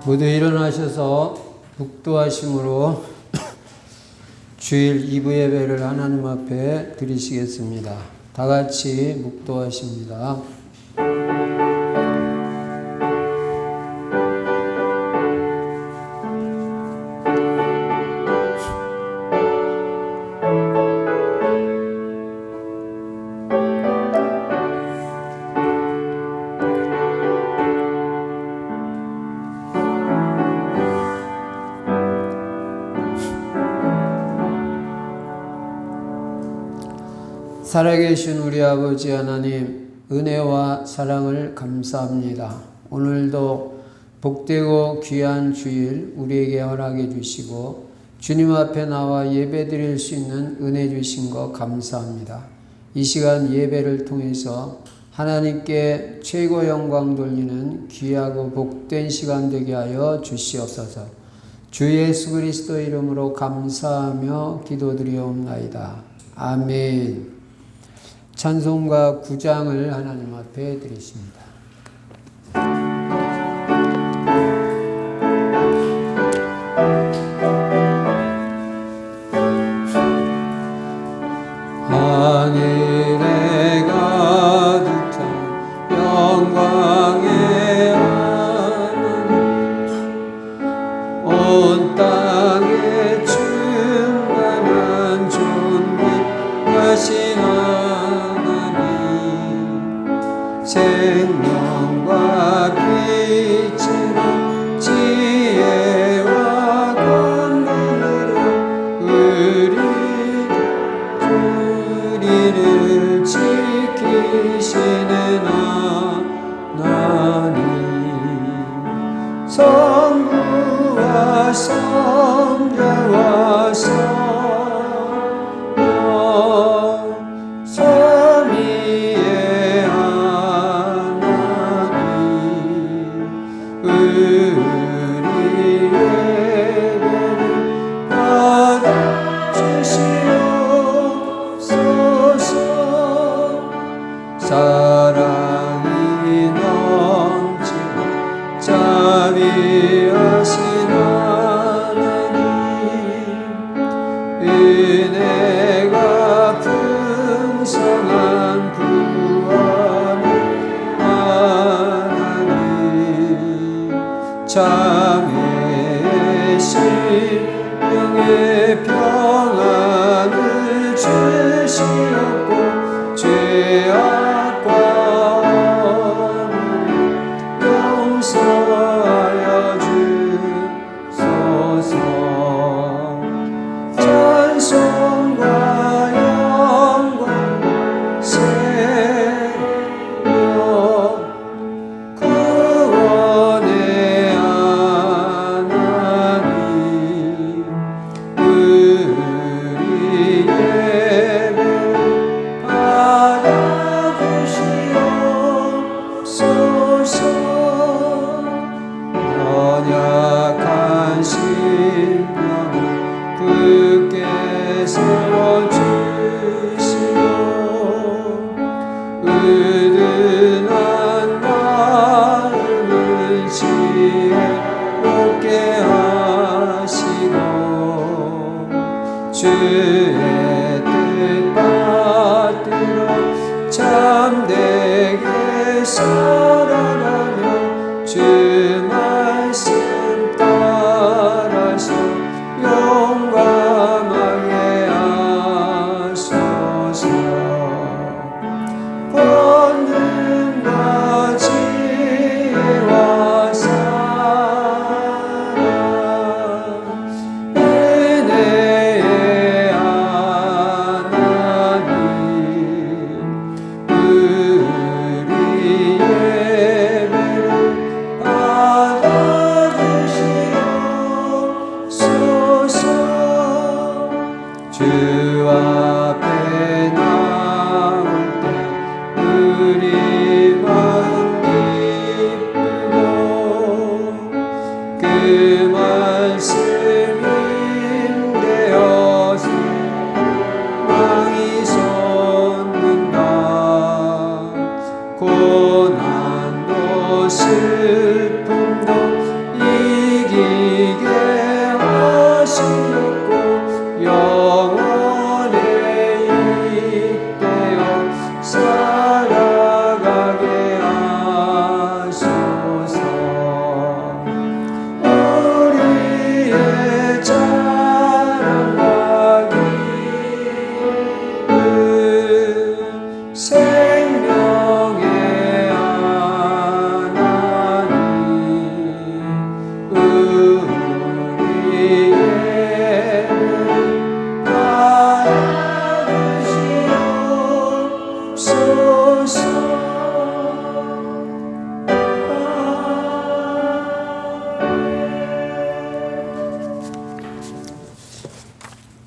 모두 일어나셔서 묵도하심으로 주일 2부 예배를 하나님 앞에 드리시겠습니다. 다 같이 묵도하십니다. 살아계신 우리 아버지 하나님, 은혜와 사랑을 감사합니다. 오늘도 복되고 귀한 주일 우리에게 허락해 주시고 주님 앞에 나와 예배 드릴 수 있는 은혜 주신 것 감사합니다. 이 시간 예배를 통해서 하나님께 최고 영광 돌리는 귀하고 복된 시간 되게 하여 주시옵소서. 주 예수 그리스도 이름으로 감사하며 기도드리옵나이다. 아멘. 찬송가 9장을 하나님 앞에 드리십니다. 하늘에 가득 찬 영광의 하나님, 온 땅에 충만한 존귀하신 생명과 빛으로 지혜와 권능으로 우리를 지키시는 하나님, 성부와 성자와 사랑이 넘치는 자비하신 하나님, 은혜가 풍성한 구원의 하나님, 장애의 심령의 평안을 주시옵고 죄악과 용서하여 주소서. 찬송과 영광 세며 구원의 하나님, 우리 예배를 받아주시옵소서. 연약한 심령을 굳게 세워주시고 의든한 마음을 지혜롭게 하시고 주의 뜻 받들어 참되게 살아가며 주 말씀 따라서 용감하게 하소서. 권능과 지혜와 사랑, 은혜의 하나님, 우리 예배를 받아주시옵소서. 주 앞에 나올 때 우리 마음 기쁘고 그 말씀 임되어서 망이 솟는다. 고난도 슬픔도 이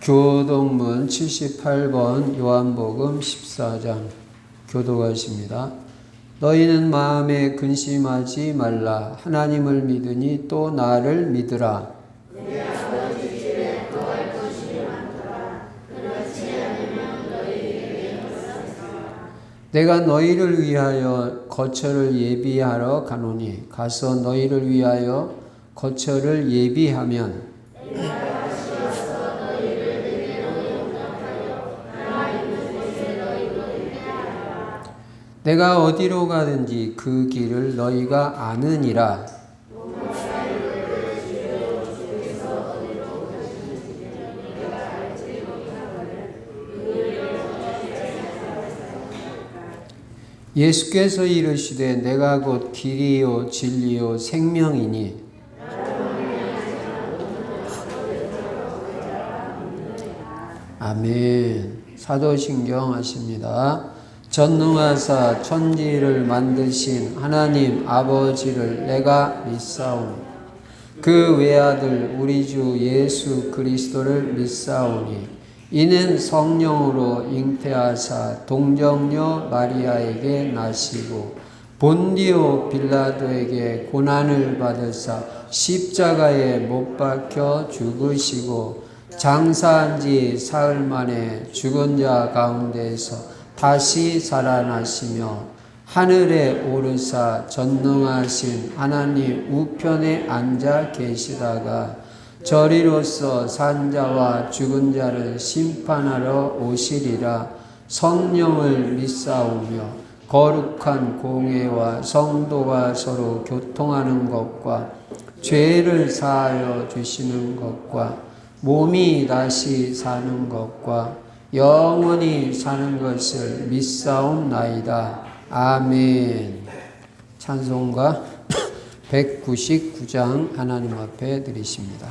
교동문 78번 요한복음 14장 교도가십니다. 너희는 마음에 근심하지 말라. 하나님을 믿으니 또 나를 믿으라. 내 아버지 집에 거할 것이 많도다. 그렇지 않으면 너희에게 말하겠으나 내가 너희를 위하여 거처를 예비하러 가노니 가서 너희를 위하여 거처를 예비하면 내가 어디로 가든지 그 길을 너희가 아느니라. 예수께서 이르시되 내가 곧 길이요 진리요 생명이니 아멘. 사도신경 하십니다. 전능하사 천지를 만드신 하나님 아버지를 내가 믿사오니 그 외아들 우리 주 예수 그리스도를 믿사오니 이는 성령으로 잉태하사 동정녀 마리아에게 나시고 본디오 빌라도에게 고난을 받으사 십자가에 못 박혀 죽으시고 장사한 지 사흘 만에 죽은 자 가운데서 다시 살아나시며 하늘에 오르사 전능하신 하나님 우편에 앉아 계시다가 저리로서 산자와 죽은 자를 심판하러 오시리라. 성령을 믿사오며 거룩한 공회와 성도가 서로 교통하는 것과 죄를 사하여 주시는 것과 몸이 다시 사는 것과 영원히 사는 것을 믿사옵나이다. 아멘. 찬송가 199장 하나님 앞에 드리십니다.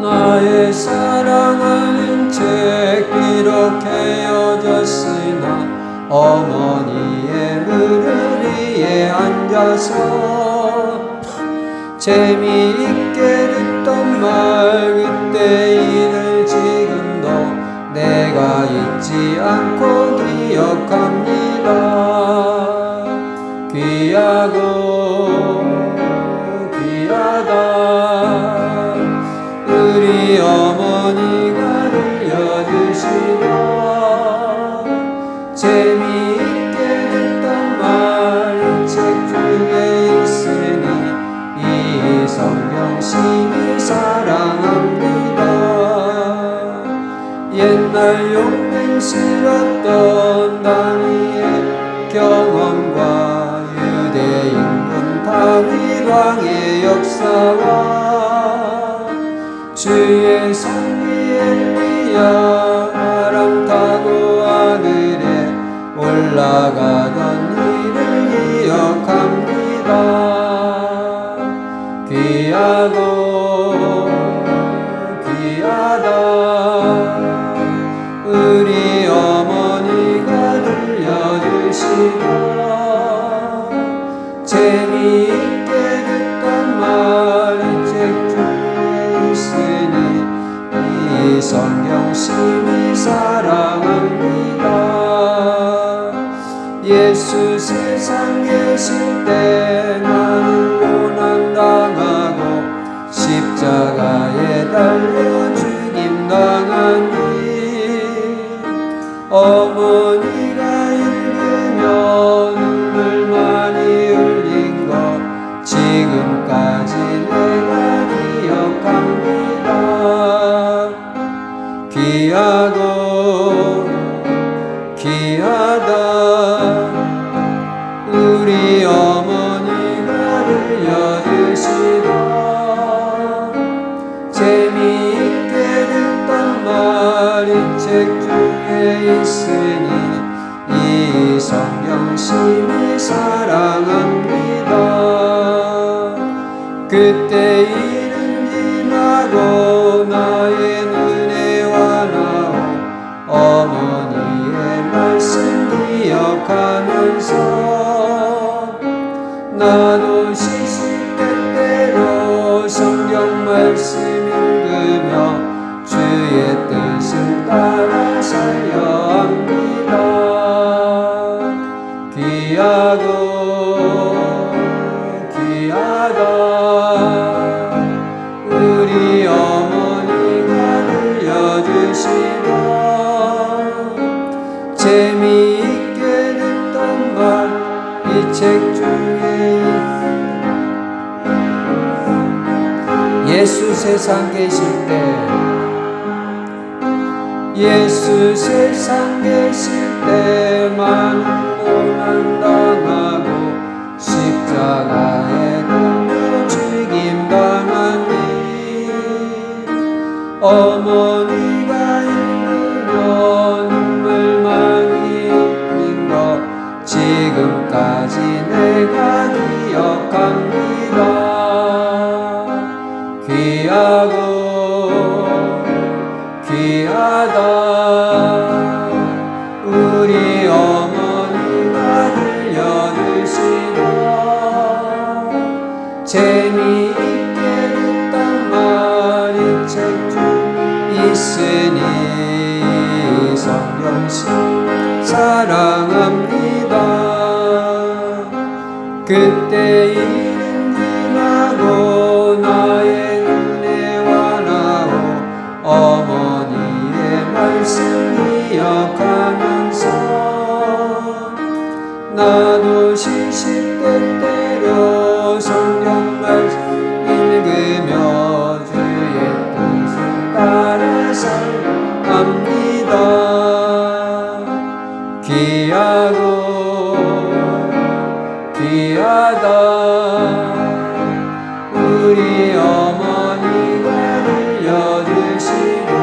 나의 사랑하는 책 기록해어졌으나 어머니의 무릎 위에 앉아서 재미있게 듣던 말 그때 일을 지금도 내가 잊지 않고 기억합니다. 귀하고 귀하다 우리 어머니가 들려주시다. 재미있게 듣던 말 이 책 중에 있으니 이 성경 심히 사랑합니다. 옛날 용맹스럽던 다니엘 경험과 유대인군 다윗 왕의 역사와 주의 성리 엘리야 바람 타고 하늘에 올라가던 일을 기억합니다. 귀하고 귀하다 우리 어머니가 들려주시다. 재미있게 듣던 말 이 책 중에 있으니 이 성경 심히 사랑합니다. 예수 세상 계실 때 나는 고난당하고 십자가에 달려 죽임당하니 어머니가 읽으며 눈물 많이 흘린 것 지금까지 내가 기억합니다. 귀하고 귀하다 우리 어머니가 들려주시다. 재미있게 듣던 말 이 책 중에 있으니 이 성경 심히 사랑합니다. 그때 일은 지나고 나의 눈에 와나오 어머니의 말씀 나도 시시때때로 성경 말씀 읽으며 주의 뜻을 따라 살려 합니다. 귀하고 귀하다 우리 어머니가 들려주시던 재미있게 듣던 말 이 책 중에 예수 세상 계실 때 예수 세상 계실 때 많은 고난 당하고 십자가에 달려 죽임 당한 일 어머니가 읽으며 눈물 많이 흘린 것 지금까지 내가 기억합니다. 귀하고 귀하다 우리 어머니가 들려주시던 재미있게 듣던 말이 책 중 있으니 성경신 사랑합니다. 그때 일은 지나고 나의 눈에 환하오 어머니의 말씀 기억하면서 나도 시시때때로 성경 말씀 읽으며 주의 뜻을 따라 살합니다. 귀하고 귀하다 우리 어머니가 들려주시던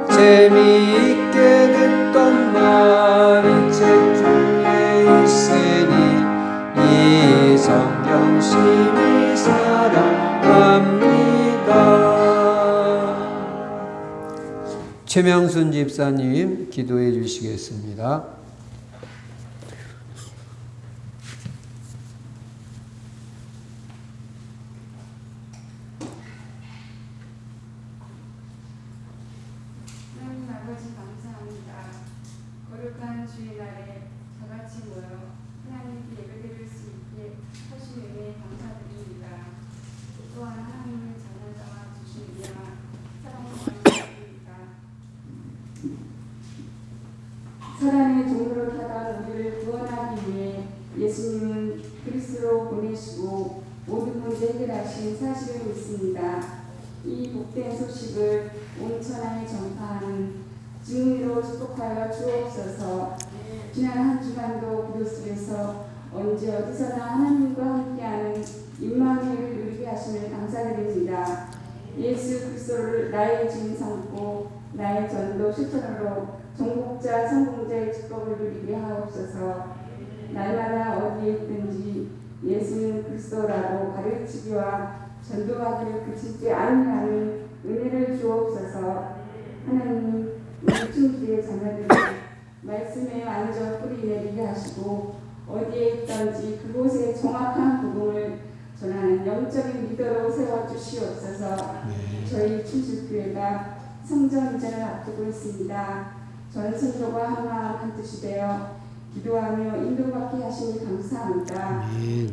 재미있게 듣던 말이 책 중에 있으니 이 성경 심히 사랑합니다. 최명순 집사님 기도해 주시겠습니다. 하나님 아버지 감사합니다. 거룩한 주의 날에 다같이 모여 하나님께 예배드릴 수 있게 하신 은혜 감사드립니다. 또한 하나님의 자녀가 주신 은혜와 사랑을 감사드립니다. 사단의 종로를 타던 우리를 구원하기 위해 예수님은 그리스도로 보내시고 모든 문제 해결하신 사실을 믿습니다. 이 복된 소식을 온 천하에 전파하는 증인으로 축복하여 주옵소서. 지난 한 주간도 기도 속에서 언제 어디서나 하나님과 함께하는 임마누엘을 누리게 하심을 감사드립니다. 예수 그리스도를 나의 주인 삼고 나의 전도 실천으로 정복자 성공자의 축복을 누리게 하옵소서. 날마다 어디에 있든지 예수는 그리스도라고 가르치기와 전도하기를 그치지 아니하는 은혜를 주옵소서. 하나님, 우리 충주의 자녀들이 말씀에 완전 뿌리 내리게 하시고 어디에 있든지 그곳에 정확한 복음을 전하는 영적인 리더로 세워주시옵소서. 저희 충주교회가 성전 이전을 앞두고 있습니다. 전 성도가 한마음 한뜻이 되어 기도하며 인도받게 하시니 감사합니다.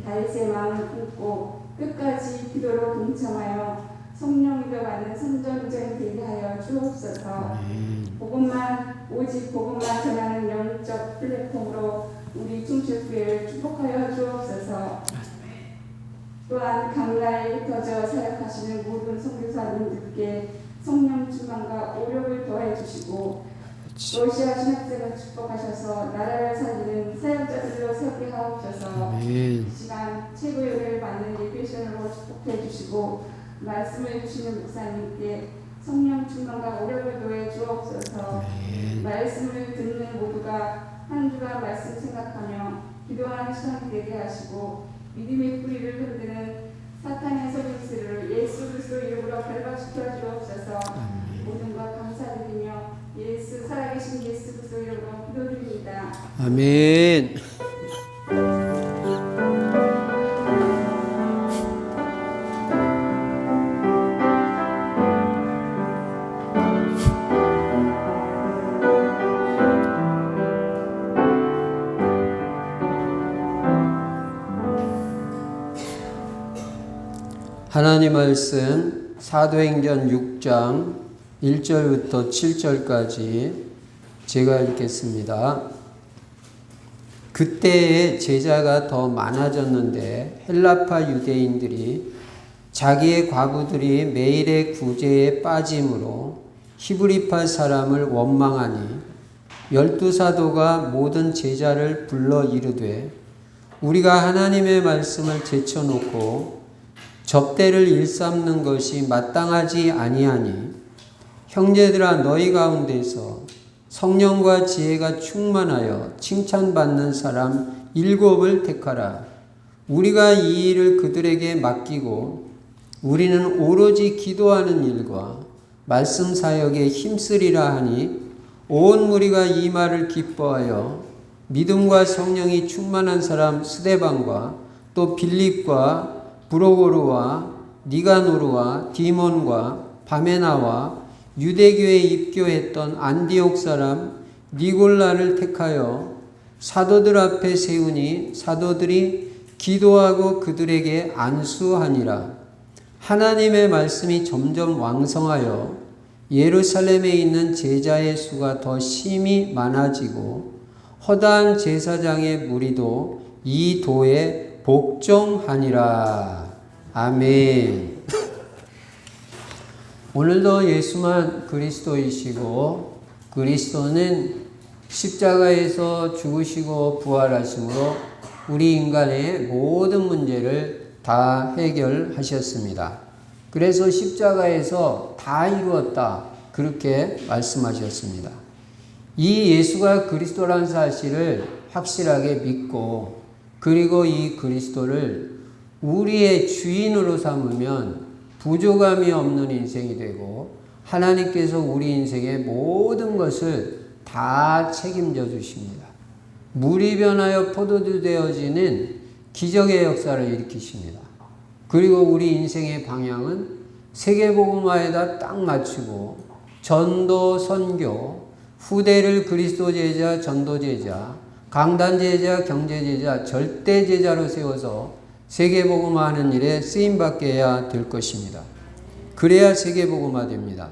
다윗의 마음을 품고 끝까지 기도로 동참하여 성령 인도받는 선전전이 되게 하여 주옵소서. 복음만 오직 복음만 전하는 영적 플랫폼으로 우리 충주교회를 축복하여 주옵소서. 또한 강나에 흩어져 사역하시는 모든 선교사님들께 성령 충만과 오력을 더해 주시고 러시아 신학생을 축복하셔서 나라를 살리는 사역자들로 세우게 하옵소서. 이 시간 최고의 은혜를 받는 예배시간으로 축복해 주시고 말씀을 주시는 목사님께 성령 충만과 오력을 더해 주옵소서. 말씀을 듣는 모두가 한 주간 말씀 생각하며 기도하는 시간이 되게 하시고 믿음의 뿌리를 흔드는 사탄의 속임수를 예수 그리스도 이름으로 결박시켜 주옵소서. 모든 것 감사드리며 예수 살아계신 예수 그리스도 이름으로 기도드립니다. 아멘. 하나님 말씀 사도행전 6장 1절부터 7절까지 제가 읽겠습니다. 그때에 제자가 더 많아졌는데 헬라파 유대인들이 자기의 과부들이 매일의 구제에 빠짐으로 히브리파 사람을 원망하니 12사도가 모든 제자를 불러 이르되 우리가 하나님의 말씀을 제쳐놓고 접대를 일삼는 것이 마땅하지 아니하니 형제들아 너희 가운데서 성령과 지혜가 충만하여 칭찬받는 사람 7을 택하라. 우리가 이 일을 그들에게 맡기고 우리는 오로지 기도하는 일과 말씀 사역에 힘쓰리라 하니 온 무리가 이 말을 기뻐하여 믿음과 성령이 충만한 사람 스데반과 또 빌립과 브로고르와 니가노르와 디몬과 바메나와 유대교에 입교했던 안디옥 사람 니골라를 택하여 사도들 앞에 세우니 사도들이 기도하고 그들에게 안수하니라. 하나님의 말씀이 점점 왕성하여 예루살렘에 있는 제자의 수가 더 심히 많아지고 허다한 제사장의 무리도 이 도에 복종하니라. 아멘. 오늘도 예수만 그리스도이시고 그리스도는 십자가에서 죽으시고 부활하심으로 우리 인간의 모든 문제를 다 해결하셨습니다. 그래서 십자가에서 다 이루었다 그렇게 말씀하셨습니다. 이 예수가 그리스도라는 사실을 확실하게 믿고 그리고 이 그리스도를 우리의 주인으로 삼으면 부족함이 없는 인생이 되고 하나님께서 우리 인생의 모든 것을 다 책임져 주십니다. 물이 변하여 포도주 되어지는 기적의 역사를 일으키십니다. 그리고 우리 인생의 방향은 세계복음화에다 딱 맞추고 전도, 선교, 후대를 그리스도 제자, 전도 제자, 강단 제자, 경제 제자, 절대 제자로 세워서 세계복음화하는 일에 쓰임받게 해야 될 것입니다. 그래야 세계복음화 됩니다.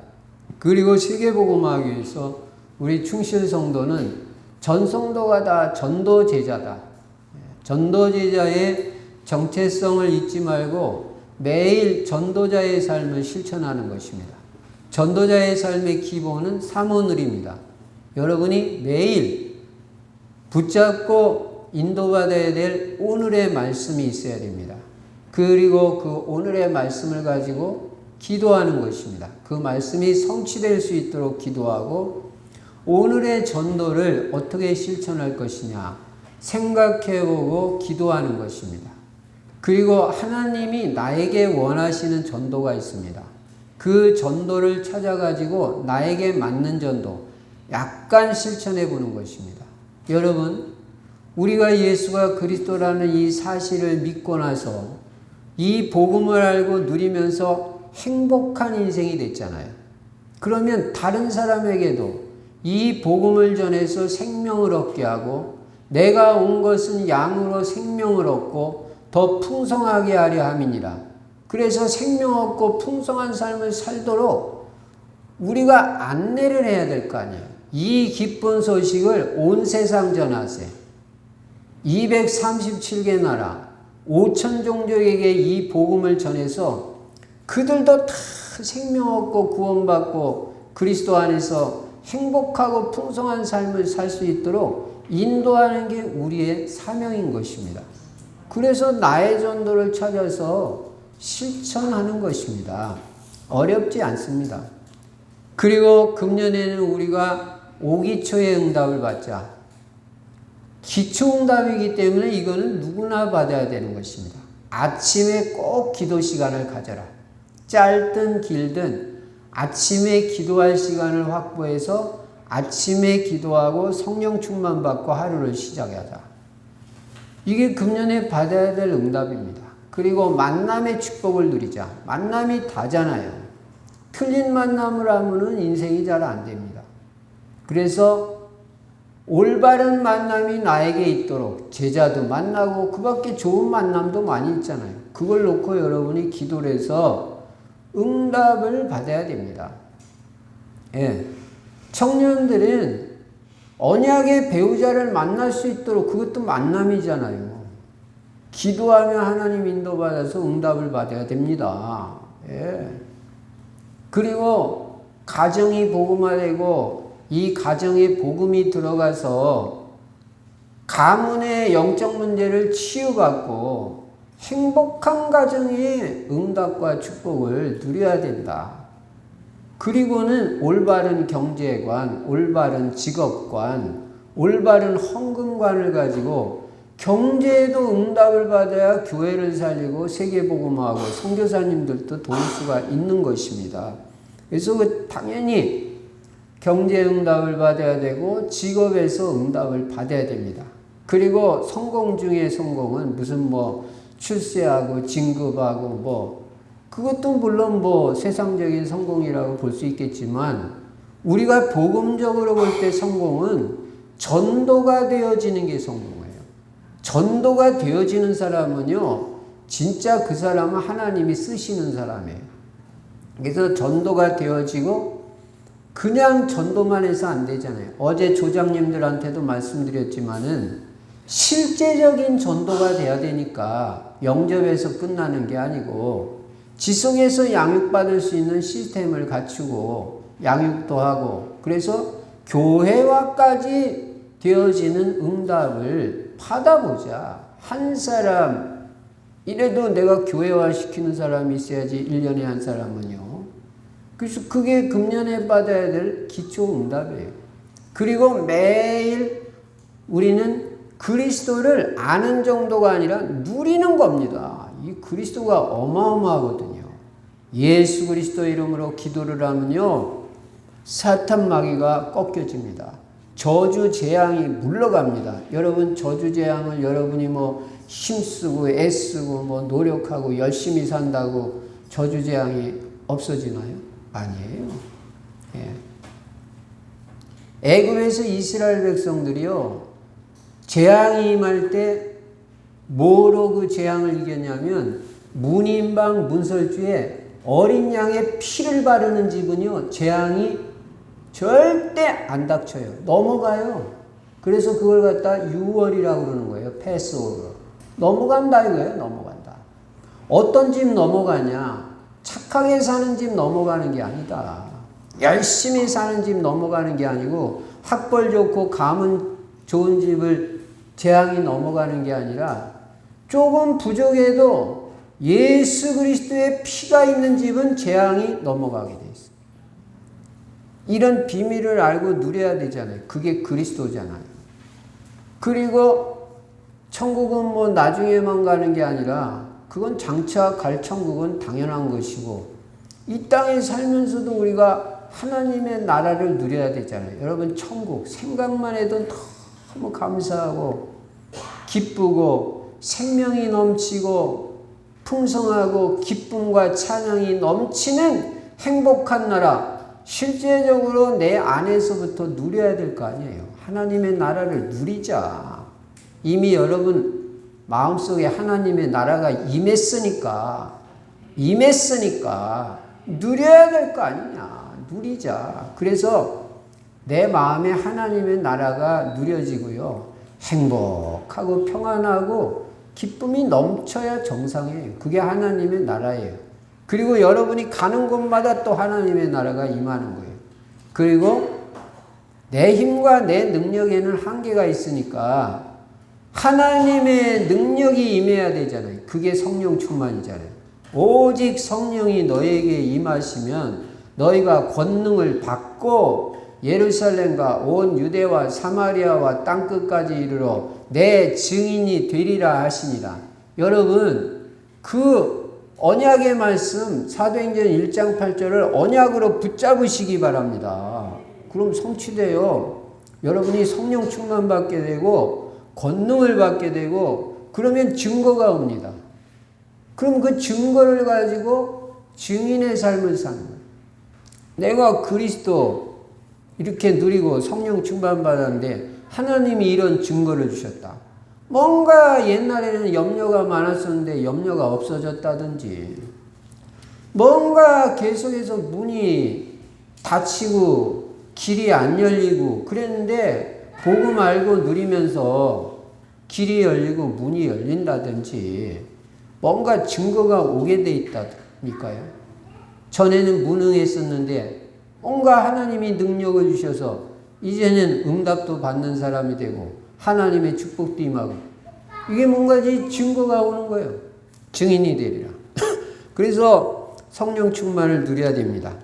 그리고 세계복음화하기 위해서 우리 충실성도는 전성도가 다 전도 제자다. 전도 제자의 정체성을 잊지 말고 매일 전도자의 삶을 실천하는 것입니다. 전도자의 삶의 기본은 사모늘입니다. 여러분이 매일 붙잡고 인도받아야 될 오늘의 말씀이 있어야 됩니다. 그리고 그 오늘의 말씀을 가지고 기도하는 것입니다. 그 말씀이 성취될 수 있도록 기도하고 오늘의 전도를 어떻게 실천할 것이냐 생각해보고 기도하는 것입니다. 그리고 하나님이 나에게 원하시는 전도가 있습니다. 그 전도를 찾아가지고 나에게 맞는 전도 약간 실천해 보는 것입니다. 여러분, 우리가 예수가 그리스도라는 이 사실을 믿고 나서 이 복음을 알고 누리면서 행복한 인생이 됐잖아요. 그러면 다른 사람에게도 이 복음을 전해서 생명을 얻게 하고 내가 온 것은 양으로 생명을 얻고 더 풍성하게 하려 함이니라. 그래서 생명 얻고 풍성한 삶을 살도록 우리가 안내를 해야 될 거 아니에요. 이 기쁜 소식을 온 세상 전하세. 237개 나라 5천 종족에게 이 복음을 전해서 그들도 다 생명 얻고 구원받고 그리스도 안에서 행복하고 풍성한 삶을 살 수 있도록 인도하는 게 우리의 사명인 것입니다. 그래서 나의 전도를 찾아서 실천하는 것입니다. 어렵지 않습니다. 그리고 금년에는 우리가 5기초의 응답을 받자. 기초응답이기 때문에 이거는 누구나 받아야 되는 것입니다. 아침에 꼭 기도 시간을 가져라. 짧든 길든 아침에 기도할 시간을 확보해서 아침에 기도하고 성령 충만 받고 하루를 시작하자. 이게 금년에 받아야 될 응답입니다. 그리고 만남의 축복을 누리자. 만남이 다잖아요. 틀린 만남을 하면은 인생이 잘 안 됩니다. 그래서 올바른 만남이 나에게 있도록 제자도 만나고 그 밖에 좋은 만남도 많이 있잖아요. 그걸 놓고 여러분이 기도를 해서 응답을 받아야 됩니다. 예. 청년들은 언약의 배우자를 만날 수 있도록, 그것도 만남이잖아요. 기도하며 하나님 인도받아서 응답을 받아야 됩니다. 예. 그리고 가정이 복음화되고 이 가정에 복음이 들어가서 가문의 영적 문제를 치유받고 행복한 가정의 응답과 축복을 누려야 된다. 그리고는 올바른 경제관, 올바른 직업관, 올바른 헌금관을 가지고 경제에도 응답을 받아야 교회를 살리고 세계복음화하고 선교사님들도 도울 수가 있는 것입니다. 그래서 당연히 경제 응답을 받아야 되고 직업에서 응답을 받아야 됩니다. 그리고 성공 중에 성공은 무슨 출세하고 진급하고 그것도 물론 세상적인 성공이라고 볼 수 있겠지만 우리가 복음적으로 볼 때 성공은 전도가 되어지는 게 성공이에요. 전도가 되어지는 사람은요, 진짜 그 사람은 하나님이 쓰시는 사람이에요. 그래서 전도가 되어지고 그냥 전도만 해서 안 되잖아요. 어제 조장님들한테도 말씀드렸지만은 실제적인 전도가 돼야 되니까 영접에서 끝나는 게 아니고 지성에서 양육받을 수 있는 시스템을 갖추고 양육도 하고 그래서 교회화까지 되어지는 응답을 받아보자. 한 사람 이래도 내가 교회화 시키는 사람이 있어야지 1년에 한 사람은요. 그래서 그게 금년에 받아야 될 기초 응답이에요. 그리고 매일 우리는 그리스도를 아는 정도가 아니라 누리는 겁니다. 이 그리스도가 어마어마하거든요. 예수 그리스도 이름으로 기도를 하면요, 사탄 마귀가 꺾여집니다. 저주 재앙이 물러갑니다. 여러분 저주 재앙을 여러분이 힘쓰고 애쓰고 노력하고 열심히 산다고 저주 재앙이 없어지나요? 아니에요. 예. 애굽에서 이스라엘 백성들이요, 재앙이 임할 때 뭐로 그 재앙을 이겼냐면 문인방 문설주에 어린 양의 피를 바르는 집은요, 재앙이 절대 안 닥쳐요. 넘어가요. 그래서 그걸 갖다 유월이라고 그러는 거예요. 패스오버. 넘어간다 이거예요. 넘어간다. 어떤 집 넘어가냐? 착하게 사는 집 넘어가는 게 아니다. 열심히 사는 집 넘어가는 게 아니고 학벌 좋고 가문 좋은 집을 재앙이 넘어가는 게 아니라 조금 부족해도 예수 그리스도의 피가 있는 집은 재앙이 넘어가게 돼 있어요. 이런 비밀을 알고 누려야 되잖아요. 그게 그리스도잖아요. 그리고 천국은 나중에만 가는 게 아니라 그건 장차 갈 천국은 당연한 것이고 이 땅에 살면서도 우리가 하나님의 나라를 누려야 되잖아요. 여러분 천국 생각만 해도 너무 감사하고 기쁘고 생명이 넘치고 풍성하고 기쁨과 찬양이 넘치는 행복한 나라, 실제적으로 내 안에서부터 누려야 될 거 아니에요. 하나님의 나라를 누리자. 이미 여러분 마음속에 하나님의 나라가 임했으니까 누려야 될 거 아니냐. 누리자. 그래서 내 마음에 하나님의 나라가 누려지고요, 행복하고 평안하고 기쁨이 넘쳐야 정상이에요. 그게 하나님의 나라예요. 그리고 여러분이 가는 곳마다 또 하나님의 나라가 임하는 거예요. 그리고 내 힘과 내 능력에는 한계가 있으니까 하나님의 능력이 임해야 되잖아요. 그게 성령 충만이잖아요. 오직 성령이 너에게 임하시면 너희가 권능을 받고 예루살렘과 온 유대와 사마리아와 땅끝까지 이르러 내 증인이 되리라 하시니라. 여러분 그 언약의 말씀 사도행전 1장 8절을 언약으로 붙잡으시기 바랍니다. 그럼 성취돼요. 여러분이 성령 충만 받게 되고 권능을 받게 되고 그러면 증거가 옵니다. 그럼 그 증거를 가지고 증인의 삶을 사는 거예요. 내가 그리스도 이렇게 누리고 성령 충만 받았는데 하나님이 이런 증거를 주셨다. 뭔가 옛날에는 염려가 많았었는데 염려가 없어졌다든지, 뭔가 계속해서 문이 닫히고 길이 안 열리고 그랬는데 복음 알고 누리면서 길이 열리고 문이 열린다든지 뭔가 증거가 오게 돼 있다니까요. 전에는 무능했었는데 뭔가 하나님이 능력을 주셔서 이제는 응답도 받는 사람이 되고 하나님의 축복도 임하고, 이게 뭔가지 증거가 오는 거예요. 증인이 되리라. 그래서 성령 충만을 누려야 됩니다.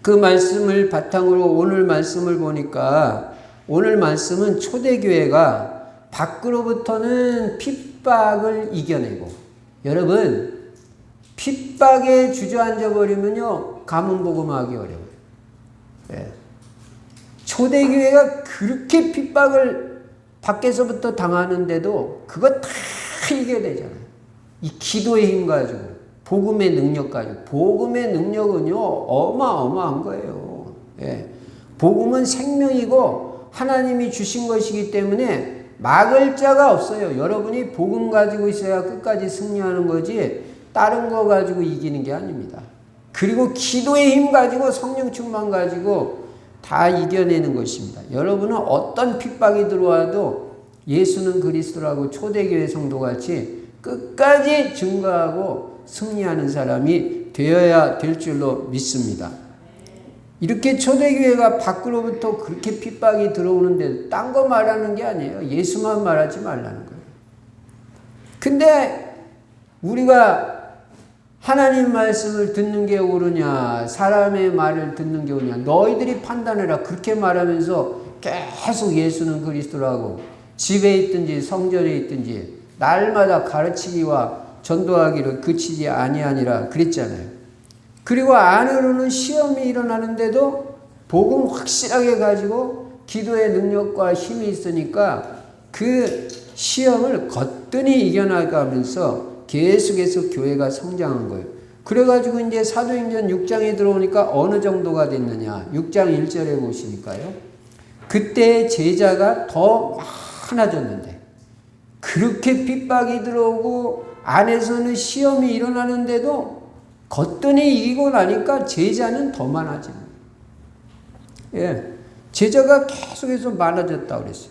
그 말씀을 바탕으로 오늘 말씀을 보니까, 오늘 말씀은 초대교회가 밖으로부터는 핍박을 이겨내고, 여러분 핍박에 주저앉아 버리면요 가문 복음하기 어려워요. 네. 초대교회가 그렇게 핍박을 밖에서부터 당하는데도 그거 다 이겨내잖아요. 이 기도의 힘 가지고, 복음의 능력 가지고. 복음의 능력은요 어마어마한 거예요. 예. 복음은 생명이고 하나님이 주신 것이기 때문에 막을 자가 없어요. 여러분이 복음 가지고 있어야 끝까지 승리하는 거지 다른 거 가지고 이기는 게 아닙니다. 그리고 기도의 힘 가지고 성령 충만 가지고 다 이겨내는 것입니다. 여러분은 어떤 핍박이 들어와도 예수는 그리스도라고 초대교회 성도같이 끝까지 증거하고 승리하는 사람이 되어야 될 줄로 믿습니다. 이렇게 초대교회가 밖으로부터 그렇게 핍박이 들어오는데 딴 거 말하는 게 아니에요. 예수만 말하지 말라는 거예요. 근데 우리가 하나님 말씀을 듣는 게 옳으냐, 사람의 말을 듣는 게 옳으냐, 너희들이 판단해라. 그렇게 말하면서 계속 예수는 그리스도라고 집에 있든지 성전에 있든지 날마다 가르치기와 전도하기를 그치지 아니하니라 그랬잖아요. 그리고 안으로는 시험이 일어나는데도 복음 확실하게 가지고 기도의 능력과 힘이 있으니까 그 시험을 거뜬히 이겨나가면서 계속해서 교회가 성장한 거예요. 그래가지고 이제 사도행전 6장에 들어오니까 어느 정도가 됐느냐. 6장 1절에 보시니까요. 그때 제자가 더 많아졌는데, 그렇게 핍박이 들어오고 안에서는 시험이 일어나는데도 거뜬히 이기고 나니까 제자는 더 많아지는 거예요. 예. 제자가 계속해서 많아졌다고 그랬어요.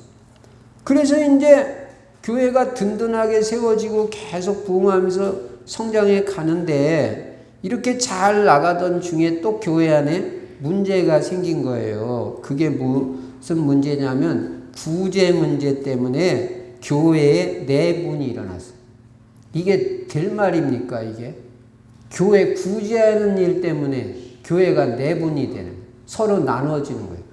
그래서 이제 교회가 든든하게 세워지고 계속 부흥하면서 성장해 가는데, 이렇게 잘 나가던 중에 또 교회 안에 문제가 생긴 거예요. 그게 무슨 문제냐면 구제 문제 때문에 교회에 내분이 일어났어요. 이게 될 말입니까? 이게 교회 구제하는 일 때문에 교회가 내분이 되는 거예요. 서로 나눠지는 거예요.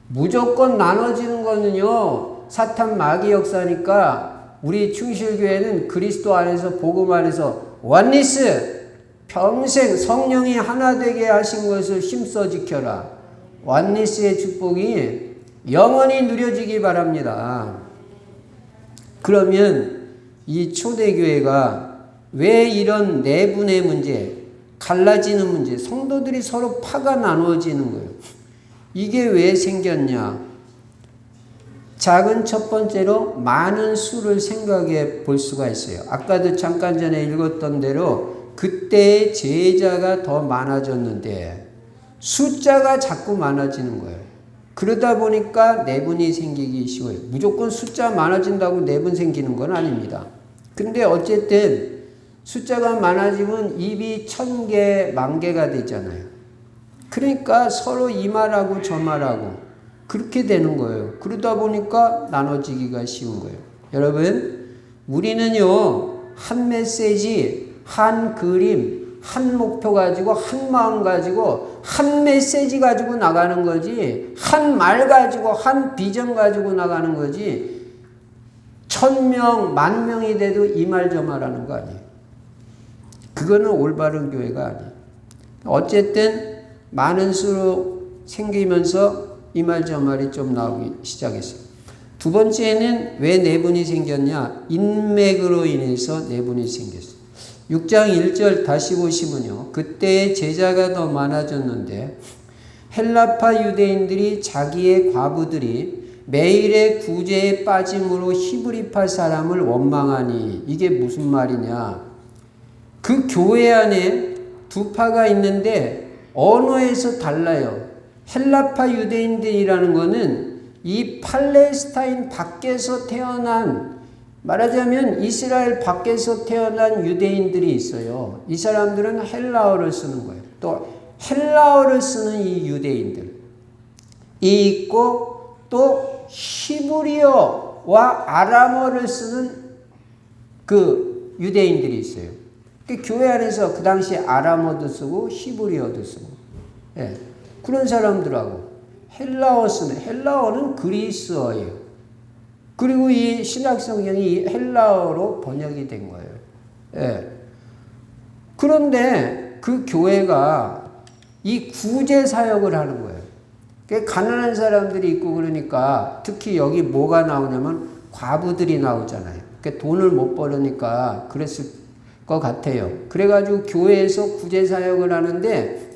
무조건 나눠지는 거는요 사탄 마귀 역사니까, 우리 충실교회는 그리스도 안에서 복음 안에서 원리스, 평생 성령이 하나 되게 하신 것을 힘써 지켜라. 원리스의 축복이 영원히 누려지기 바랍니다. 그러면 이 초대교회가 왜 이런 내분의 문제, 갈라지는 문제, 성도들이 서로 파가 나누어지는 거예요. 이게 왜 생겼냐? 작은 첫 번째로 많은 수를 생각해 볼 수가 있어요. 아까도 잠깐 전에 읽었던 대로 그때의 제자가 더 많아졌는데 숫자가 자꾸 많아지는 거예요. 그러다 보니까 내분이 생기기 쉬워요. 무조건 숫자 많아진다고 내분 생기는 건 아닙니다. 근데 어쨌든 숫자가 많아지면 입이 1000개, 10,000개가 되잖아요. 그러니까 서로 이 말하고 저 말하고 그렇게 되는 거예요. 그러다 보니까 나눠지기가 쉬운 거예요. 여러분, 우리는요 한 메시지, 한 그림, 한 목표 가지고, 한 마음 가지고, 한 메시지 가지고 나가는 거지, 한 말 가지고, 한 비전 가지고 나가는 거지, 1000명, 10,000명이 돼도 이 말 저 말하는 거 아니에요. 그거는 올바른 교회가 아니에요. 어쨌든 많은 수로 생기면서 이 말 저 말이 좀 나오기 시작했어요. 두 번째는 왜 내분이 생겼냐? 인맥으로 인해서 내분이 생겼어요. 6장 1절 다시 보시면요. 그때 제자가 더 많아졌는데 헬라파 유대인들이 자기의 과부들이 매일의 구제에 빠짐으로 히브리파 사람을 원망하니. 이게 무슨 말이냐? 그 교회 안에 두 파가 있는데 언어에서 달라요. 헬라파 유대인들이라는 거는 이 팔레스타인 밖에서 태어난, 말하자면 이스라엘 밖에서 태어난 유대인들이 있어요. 이 사람들은 헬라어를 쓰는 거예요. 또 헬라어를 쓰는 이 유대인들 이 있고, 또 히브리어와 아람어를 쓰는 그 유대인들이 있어요. 그 교회 안에서 그 당시 아람어도 쓰고 히브리어도 쓰고, 예, 그런 사람들하고 헬라어 쓰는, 헬라어는 그리스어예요. 그리고 이 신약 성경이 헬라어로 번역이 된 거예요. 예. 그런데 그 교회가 이 구제 사역을 하는 거예요. 가난한 사람들이 있고 그러니까 특히 여기 뭐가 나오냐면 과부들이 나오잖아요. 돈을 못 벌으니까 그랬을 것 같아요. 그래가지고 교회에서 구제 사역을 하는데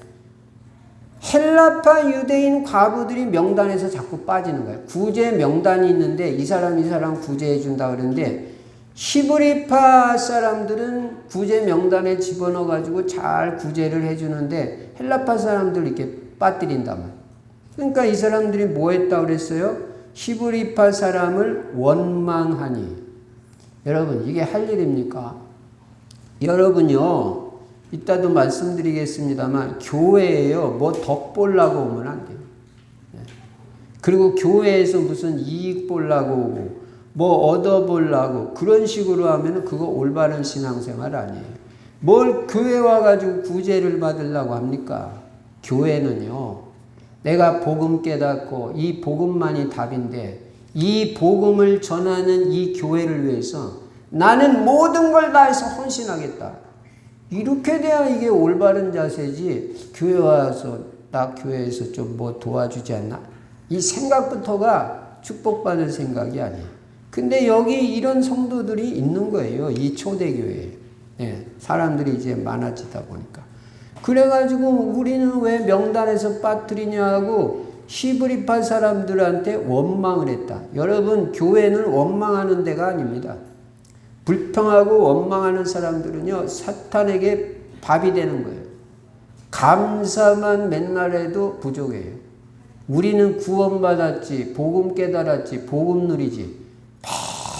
헬라파 유대인 과부들이 명단에서 자꾸 빠지는 거예요. 구제 명단이 있는데 이 사람 구제해 준다 그러는데 히브리파 사람들은 구제 명단에 집어넣어 가지고 잘 구제를 해 주는데 헬라파 사람들 이렇게 빠뜨린단 말이에요. 그러니까 이 사람들이 뭐 했다고 그랬어요? 히브리파 사람을 원망하니. 여러분, 이게 할 일입니까? 여러분요, 이따도 말씀드리겠습니다만 교회에요, 뭐 덕보려고 오면 안 돼요. 그리고 교회에서 무슨 이익 보려고 오고 뭐 얻어보려고 그런 식으로 하면 그거 올바른 신앙생활 아니에요. 뭘 교회 와가지고 구제를 받으려고 합니까? 교회는요, 내가 복음 깨닫고 이 복음만이 답인데 이 복음을 전하는 이 교회를 위해서 나는 모든 걸 다해서 헌신하겠다. 이렇게 돼야 이게 올바른 자세지. 교회 와서 나 교회에서 좀 뭐 도와주지 않나? 이 생각부터가 축복받을 생각이 아니에요. 근데 여기 이런 성도들이 있는 거예요. 이 초대교회에. 예, 사람들이 이제 많아지다 보니까. 그래가지고 우리는 왜 명단에서 빠뜨리냐고 히브리파 사람들한테 원망을 했다. 여러분, 교회는 원망하는 데가 아닙니다. 불평하고 원망하는 사람들은요, 사탄에게 밥이 되는 거예요. 감사만 맨날 해도 부족해요. 우리는 구원받았지, 복음 깨달았지, 복음 누리지.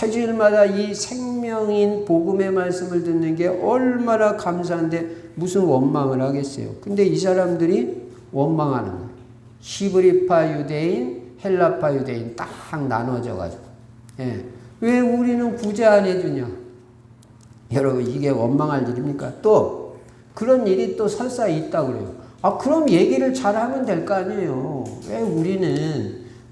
매주일마다 이 생명인 복음의 말씀을 듣는 게 얼마나 감사한데 무슨 원망을 하겠어요. 근데 이 사람들이 원망하는 거예요. 히브리파 유대인, 헬라파 유대인 딱 나눠져가지고. 예. 왜 우리는 구제 안 해주냐? 여러분, 이게 원망할 일입니까? 또 그런 일이 또 설사 있다고 그래요. 아, 그럼 얘기를 잘하면 될 거 아니에요. 왜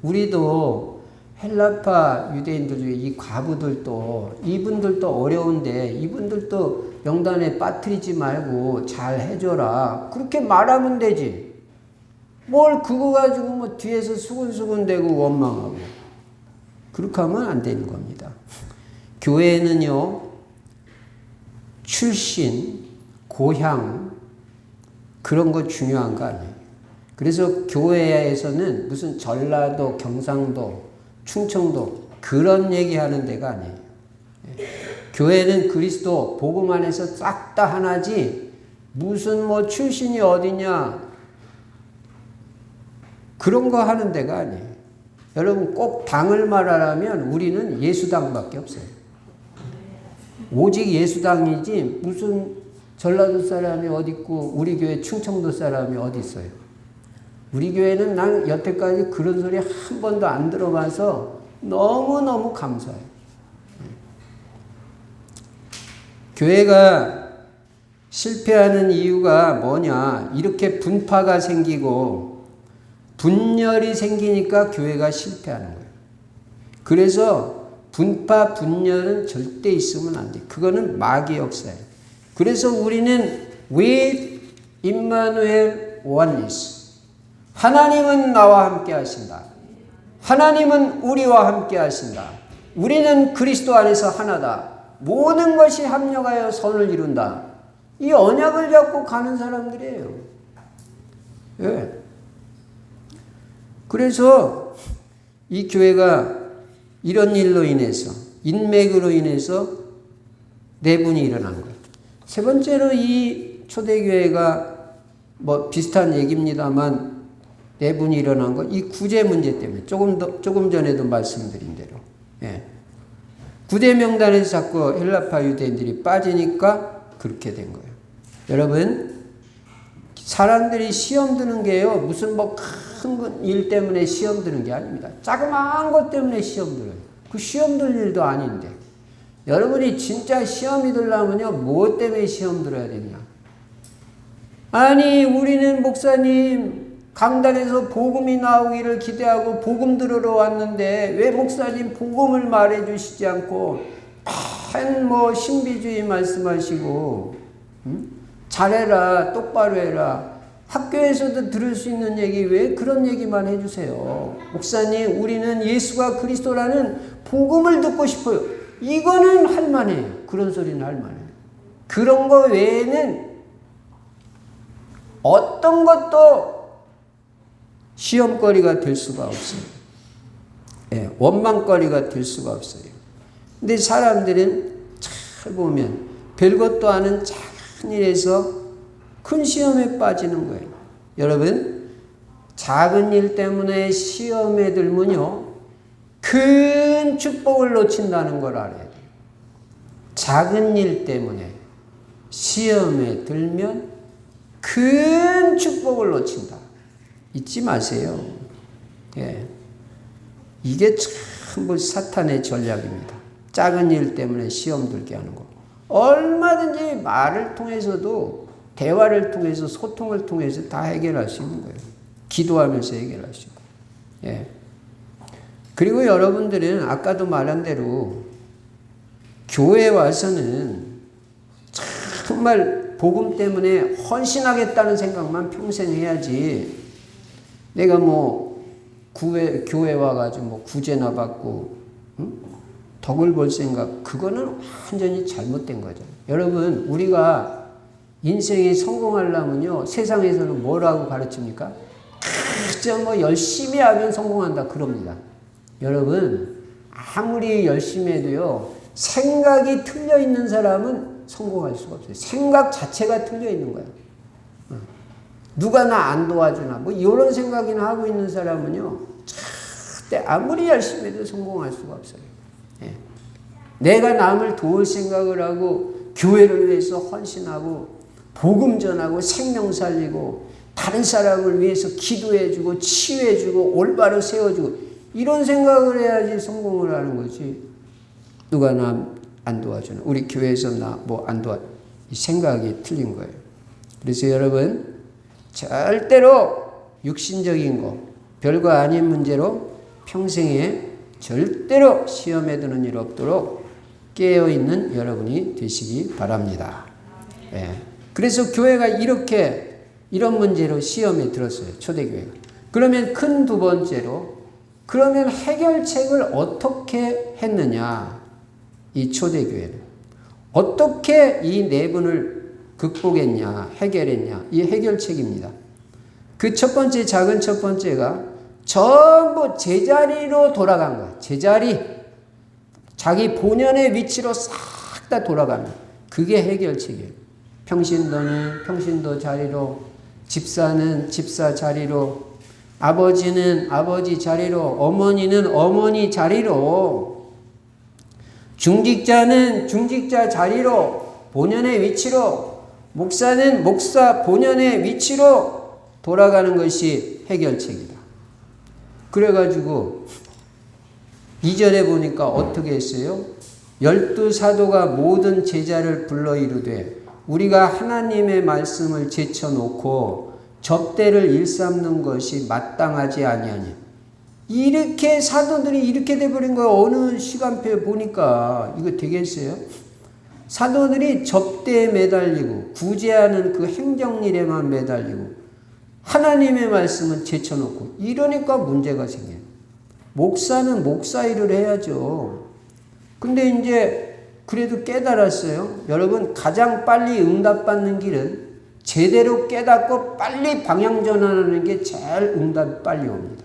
우리도 헬라파 유대인들 중에 이 과부들도 이분들도 어려운데 이분들도 명단에 빠뜨리지 말고 잘 해줘라. 그렇게 말하면 되지. 뭘 그거 가지고 뭐 뒤에서 수근수근대고 원망하고. 그렇게 하면 안 되는 겁니다. 교회는요, 출신, 고향, 그런 거 중요한 거 아니에요. 그래서 교회에서는 무슨 전라도, 경상도, 충청도 그런 얘기하는 데가 아니에요. 교회는 그리스도 복음 안에서 싹 다 하나지 무슨 뭐 출신이 어디냐 그런 거 하는 데가 아니에요. 여러분, 꼭 당을 말하라면 우리는 예수당밖에 없어요. 오직 예수당이지 무슨 전라도 사람이 어디 있고 우리 교회 충청도 사람이 어디 있어요. 우리 교회는 난 여태까지 그런 소리 한 번도 안 들어봐서 너무너무 감사해요. 교회가 실패하는 이유가 뭐냐? 이렇게 분파가 생기고 분열이 생기니까 교회가 실패하는 거예요. 그래서 분파, 분열은 절대 있으면 안 돼. 그거는 마귀의 역사예요. 그래서 우리는 with Emmanuel oneness. 하나님은 나와 함께 하신다. 하나님은 우리와 함께 하신다. 우리는 그리스도 안에서 하나다. 모든 것이 합력하여 선을 이룬다. 이 언약을 잡고 가는 사람들이에요. 예. 그래서 이 교회가 이런 일로 인해서, 인맥으로 인해서 내분이 일어난 거예요. 세 번째로 이 초대교회가 뭐 비슷한 얘기입니다만 내분이 일어난 건 이 구제 문제 때문에 조금 전에도 말씀드린 대로 구제 명단에서 자꾸 헬라파 유대인들이 빠지니까 그렇게 된 거예요. 여러분, 사람들이 시험 드는 게요, 무슨 뭐 큰 일 때문에 시험 드는 게 아닙니다. 자그마한 것 때문에 시험 들어요. 그 시험 들 일도 아닌데. 여러분이 진짜 시험이 들려면요, 무엇 때문에 시험 들어야 되냐? 아니, 우리는 목사님, 강단에서 복음이 나오기를 기대하고 복음 들으러 왔는데 왜 목사님 복음을 말해 주시지 않고 맨 뭐 신비주의 말씀하시고 잘해라, 똑바로 해라. 학교에서도 들을 수 있는 얘기 왜 그런 얘기만 해주세요. 목사님, 우리는 예수가 그리스도라는 복음을 듣고 싶어요. 이거는 할만해요. 그런 소리는 할만해요. 그런 거 외에는 어떤 것도 시험거리가 될 수가 없어요. 원망거리가 될 수가 없어요. 근데 사람들은 잘 보면 별것도 아닌 작은 일에서 큰 시험에 빠지는 거예요. 여러분, 작은 일 때문에 시험에 들면요, 큰 축복을 놓친다는 걸 알아야 돼요. 작은 일 때문에 시험에 들면 큰 축복을 놓친다. 잊지 마세요. 이게 전부 사탄의 전략입니다. 작은 일 때문에 시험 들게 하는 거. 얼마든지 말을 통해서도, 대화를 통해서, 소통을 통해서 다 해결할 수 있는 거예요. 기도하면서 해결할 수 있고. 그리고 여러분들은 아까도 말한 대로 교회에 와서는 정말 복음 때문에 헌신하겠다는 생각만 평생 해야지, 내가 뭐 교회 와가지고 뭐 구제나 받고 덕을 볼 생각, 그거는 완전히 잘못된 거죠. 여러분, 우리가 인생에 성공하려면요, 세상에서는 뭐라고 가르칩니까? 그저 뭐 열심히 하면 성공한다 그럽니다. 여러분, 아무리 열심히 해도요, 생각이 틀려 있는 사람은 성공할 수가 없어요. 생각 자체가 틀려 있는 거야. 누가 나 안 도와주나 뭐 이런 생각이나 하고 있는 사람은요, 절대 아무리 열심히 해도 성공할 수가 없어요. 내가 남을 도울 생각을 하고 교회를 위해서 헌신하고 복음 전하고 생명 살리고 다른 사람을 위해서 기도해주고 치유해주고 올바로 세워주고 이런 생각을 해야지 성공을 하는 거지. 누가 나 안 도와주나, 우리 교회에서 나 뭐 안 도와, 이 생각이 틀린 거예요. 그래서 여러분, 절대로 육신적인 거, 별거 아닌 문제로 평생에 절대로 시험에 드는 일 없도록 깨어있는 여러분이 되시기 바랍니다. 그래서 교회가 이런 문제로 시험에 들었어요. 초대교회가. 그러면 큰 두 번째로, 그러면 해결책을 어떻게 했느냐? 이 초대교회는 어떻게 이 내분을 극복했냐, 해결했냐? 이 해결책입니다. 그 첫 번째, 작은 첫 번째가 전부 제자리로 돌아간 거야. 제자리. 자기 본연의 위치로 싹 다 돌아가는. 그게 해결책이에요. 평신도는 평신도 자리로, 집사는 집사 자리로, 아버지는 아버지 자리로, 어머니는 어머니 자리로, 중직자는 중직자 자리로, 본연의 위치로, 목사는 목사 본연의 위치로 돌아가는 것이 해결책이다. 그래가지고 2절에 보니까 어떻게 했어요? 12사도가 모든 제자를 불러 이르되 우리가 하나님의 말씀을 제쳐놓고 접대를 일삼는 것이 마땅하지 아니하니. 이렇게 사도들이 이렇게 돼버린 거예요. 어느 시간표에 보니까 이거 되겠어요? 사도들이 접대에 매달리고 구제하는 그 행정일에만 매달리고 하나님의 말씀은 제쳐놓고 이러니까 문제가 생겨요. 목사는 목사 일을 해야죠. 근데 이제 그래도 깨달았어요. 여러분, 가장 빨리 응답받는 길은 제대로 깨닫고 빨리 방향 전환하는 게 제일 응답이 빨리 옵니다.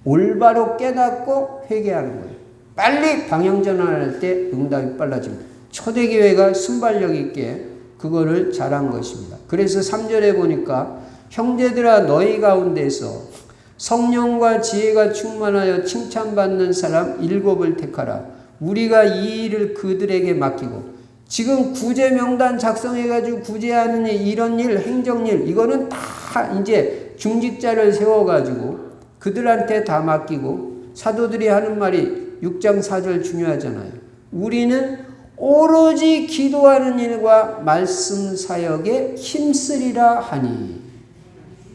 올바로 깨닫고 회개하는 거예요. 빨리 방향 전환할 때 응답이 빨라집니다. 초대교회가 순발력 있게 그거를 잘한 것입니다. 그래서 3절에 보니까 형제들아 너희 가운데서 성령과 지혜가 충만하여 칭찬받는 사람 7을 택하라. 우리가 이 일을 그들에게 맡기고, 지금 구제 명단 작성해가지고 구제하는 일, 이런 일, 행정일, 이거는 다 이제 중직자를 세워가지고 그들한테 다 맡기고, 사도들이 하는 말이 6장 4절 중요하잖아요. 우리는 오로지 기도하는 일과 말씀 사역에 힘쓰리라 하니.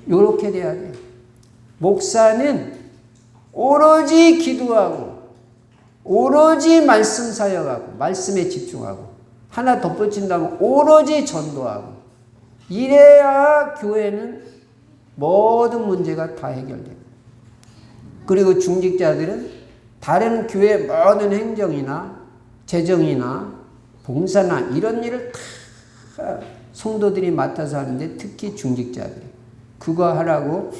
요렇게 돼야 돼요. 목사는 오로지 기도하고 오로지 말씀 사역하고 말씀에 집중하고, 하나 덧붙인다면 오로지 전도하고, 이래야 교회는 모든 문제가 다 해결돼요. 그리고 중직자들은 다른 교회 모든 행정이나 재정이나 봉사나 이런 일을 다 성도들이 맡아서 하는데, 특히 중직자들이 그거 하라고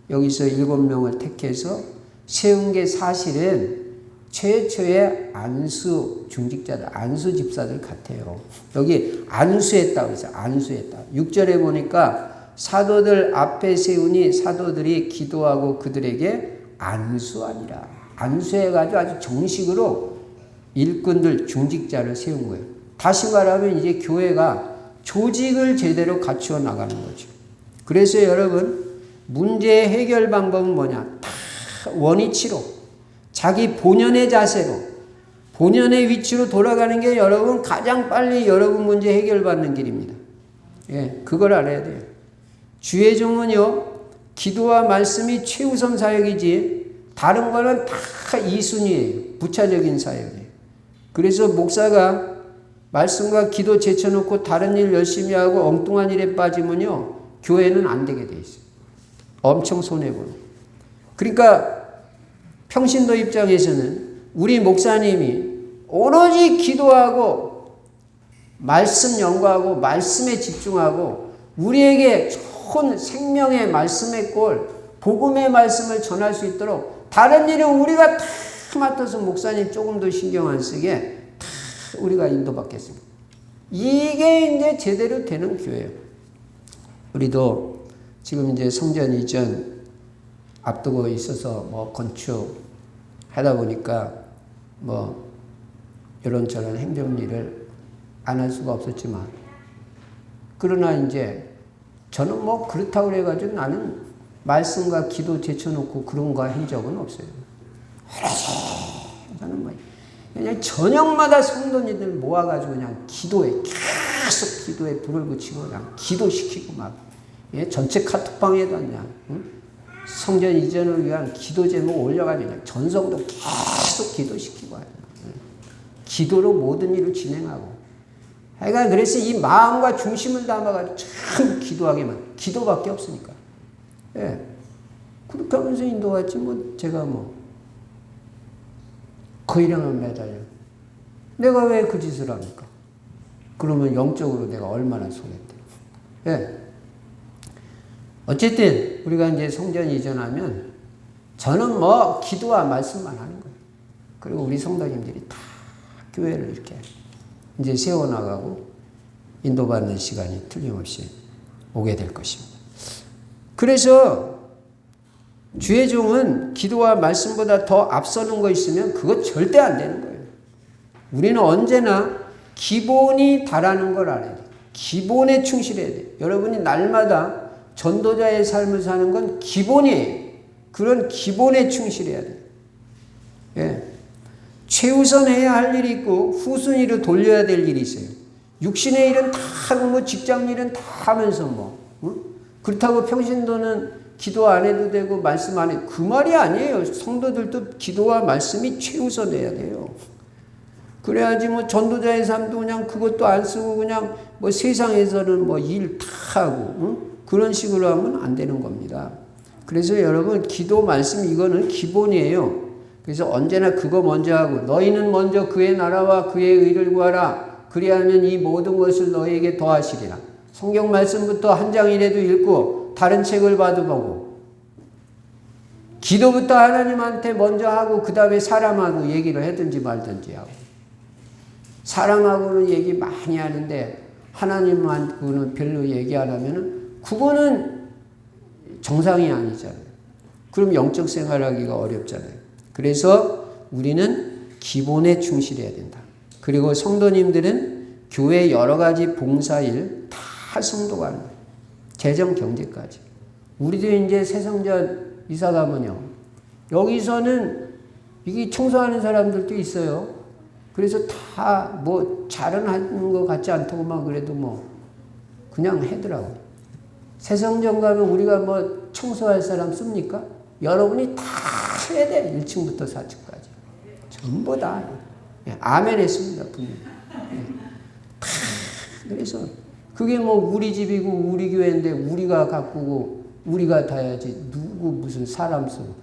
여기서 7명을 택해서 세운 게 사실은 최초의 안수 중직자들, 안수 집사들 같아요. 여기 안수했다고 그랬어요. 안수했다. 6절에 보니까 사도들 앞에 세우니 사도들이 기도하고 그들에게 안수하니라. 안수해가지고 아주 정식으로 일꾼들, 중직자를 세운 거예요. 다시 말하면 이제 교회가 조직을 제대로 갖추어 나가는 거죠. 그래서 여러분, 문제 해결 방법은 뭐냐? 다 원위치로, 자기 본연의 자세로, 본연의 위치로 돌아가는 게 여러분 가장 빨리 여러분 문제 해결받는 길입니다. 예, 그걸 알아야 돼요. 주의 종은요, 기도와 말씀이 최우선 사역이지 다른 거는 다 2순위예요. 부차적인 사역이에요. 그래서 목사가 말씀과 기도 제쳐놓고 다른 일 열심히 하고 엉뚱한 일에 빠지면요, 교회는 안 되게 돼 있어요. 엄청 손해보는. 그러니까 평신도 입장에서는 우리 목사님이 오로지 기도하고 말씀 연구하고 말씀에 집중하고 우리에게 좋은 생명의 말씀의 꼴, 복음의 말씀을 전할 수 있도록, 다른 일은 우리가 다 맡아서 목사님 조금 더 신경 안 쓰게 다 우리가 인도받겠습니다. 이게 이제 제대로 되는 교회예요. 우리도 지금 이제 성전 이전 앞두고 있어서 뭐 건축 하다 보니까 뭐 이런저런 행정 일을 안 할 수가 없었지만, 그러나 이제 저는 뭐 그렇다고 그래가지고 나는 말씀과 기도 제쳐놓고 그런 거 한 적은 없어요. 저는 뭐 그냥 저녁마다 성도님들 모아가지고 그냥 기도에, 계속 기도에 불을 붙이고 그냥 기도시키고 막, 예? 전체 카톡방에다 그냥, 응? 성전 이전을 위한 기도 제목 올려가지고 그냥 전성도 계속 기도시키고 하죠. 기도로 모든 일을 진행하고. 하여간 그래서 이 마음과 중심을 담아가지고 참 기도하게만, 기도밖에 없으니까. 예. 그렇게 하면서 인도했지, 뭐, 제가 뭐, 그 이름을 매달려. 내가 왜 그 짓을 합니까? 그러면 영적으로 내가 얼마나 손했대. 예. 어쨌든, 우리가 이제 성전 이전하면, 저는 뭐, 기도와 말씀만 하는 거예요. 그리고 우리 성도님들이 다 교회를 이렇게 이제 세워나가고 인도받는 시간이 틀림없이 오게 될 것입니다. 그래서 주의 종은 기도와 말씀보다 더 앞서는 거 있으면 그거 절대 안 되는 거예요. 우리는 언제나 기본이 다라는 걸 알아야 돼요. 기본에 충실해야 돼요. 여러분이 날마다 전도자의 삶을 사는 건 기본이에요. 그런 기본에 충실해야 돼요. 예. 최우선 해야 할 일이 있고 후순위로 돌려야 될 일이 있어요. 육신의 일은 다 하고 뭐 직장 일은 다 하면서 뭐, 응? 그렇다고 평신도는 기도 안 해도 되고 말씀 안 해도, 그 말이 아니에요. 성도들도 기도와 말씀이 최우선 해야 돼요. 그래야지 뭐 전도자의 삶도 그냥 그것도 안 쓰고 그냥 뭐 세상에서는 뭐 일 다 하고, 응? 그런 식으로 하면 안 되는 겁니다. 그래서 여러분 기도 말씀 이거는 기본이에요. 그래서 언제나 그거 먼저 하고, 너희는 먼저 그의 나라와 그의 의를 구하라. 그리하면 이 모든 것을 너희에게 더하시리라. 성경 말씀부터 한 장이라도 읽고 다른 책을 봐도 보고, 기도부터 하나님한테 먼저 하고 그 다음에 사람하고 얘기를 하든지 말든지 하고. 사람하고는 얘기 많이 하는데 하나님하고는 별로 얘기 안 하면은 그거는 정상이 아니잖아요. 그럼 영적 생활하기가 어렵잖아요. 그래서 우리는 기본에 충실해야 된다. 그리고 성도님들은 교회 여러 가지 봉사일 다 성도가 하는 거예요. 재정 경제까지. 우리도 이제 새성전 이사 가면요. 여기서는 이게 청소하는 사람들도 있어요. 그래서 다 뭐 잘은 하는 것 같지 않더구만 그래도 뭐 그냥 하더라고. 새성전 가면 우리가 뭐 청소할 사람 씁니까? 여러분이 다 해야 돼. 1층부터 4층까지. 전부 다. 예, 아멘 했습니다. 분명히. 예. 다. 그래서 그게 뭐 우리 집이고 우리 교회인데 우리가 가꾸고 우리가 다 해야지 누구 무슨 사람 쓰고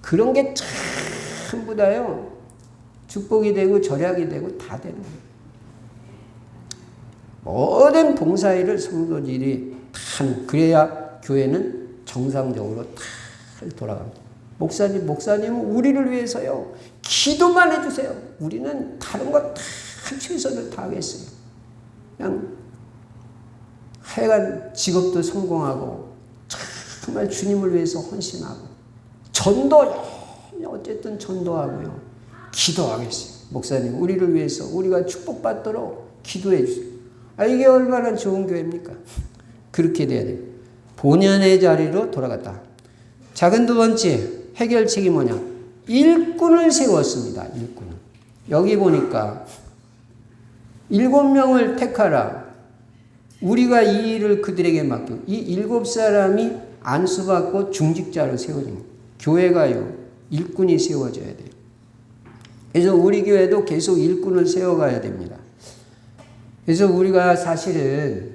그런 게 전부 다요. 축복이 되고 절약이 되고 다 되는 거예요. 모든 봉사일을 성도들이 다 그래야 교회는 정상적으로 다 돌아갑니다. 목사님은 우리를 위해서요. 기도만 해주세요. 우리는 다른 거 다 최선을 다하겠어요. 그냥 하여간 직업도 성공하고 정말 주님을 위해서 헌신하고 전도 어쨌든 전도하고요. 기도하겠어요. 목사님 우리를 위해서 우리가 축복받도록 기도해 주세요. 이게 얼마나 좋은 교회입니까? 그렇게 돼야 돼요. 본연의 자리로 돌아갔다. 작은 두 번째 해결책이 뭐냐? 일꾼을 세웠습니다. 일꾼을. 여기 보니까 7명을 택하라. 우리가 이 일을 그들에게 맡기고 이 7사람이 안수받고 중직자로 세워집니다. 교회가요. 일꾼이 세워져야 돼요. 그래서 우리 교회도 계속 일꾼을 세워가야 됩니다. 그래서 우리가 사실은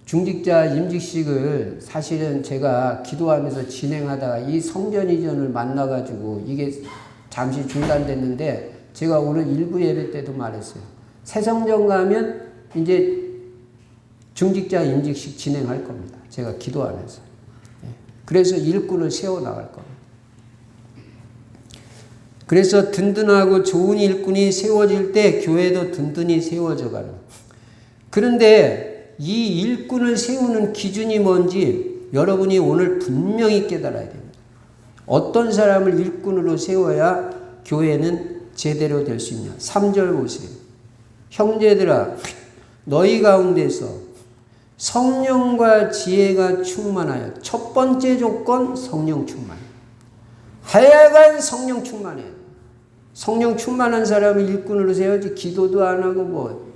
중직자 임직식을 사실은 제가 기도하면서 진행하다가 이 성전 이전을 만나가지고 이게 잠시 중단됐는데 제가 오늘 일부 예배 때도 말했어요. 새성전 가면 이제 중직자 임직식 진행할 겁니다. 제가 기도하면서. 그래서 일꾼을 세워나갈 겁니다. 그래서 든든하고 좋은 일꾼이 세워질 때 교회도 든든히 세워져 가는. 그런데 이 일꾼을 세우는 기준이 뭔지 여러분이 오늘 분명히 깨달아야 됩니다. 어떤 사람을 일꾼으로 세워야 교회는 제대로 될 수 있냐. 3절 보세요. 형제들아 너희 가운데서 성령과 지혜가 충만하여 첫 번째 조건 성령 충만. 하여간 성령 충만해요. 성령 충만한 사람을 일꾼으로 세워야지 기도도 안 하고 뭐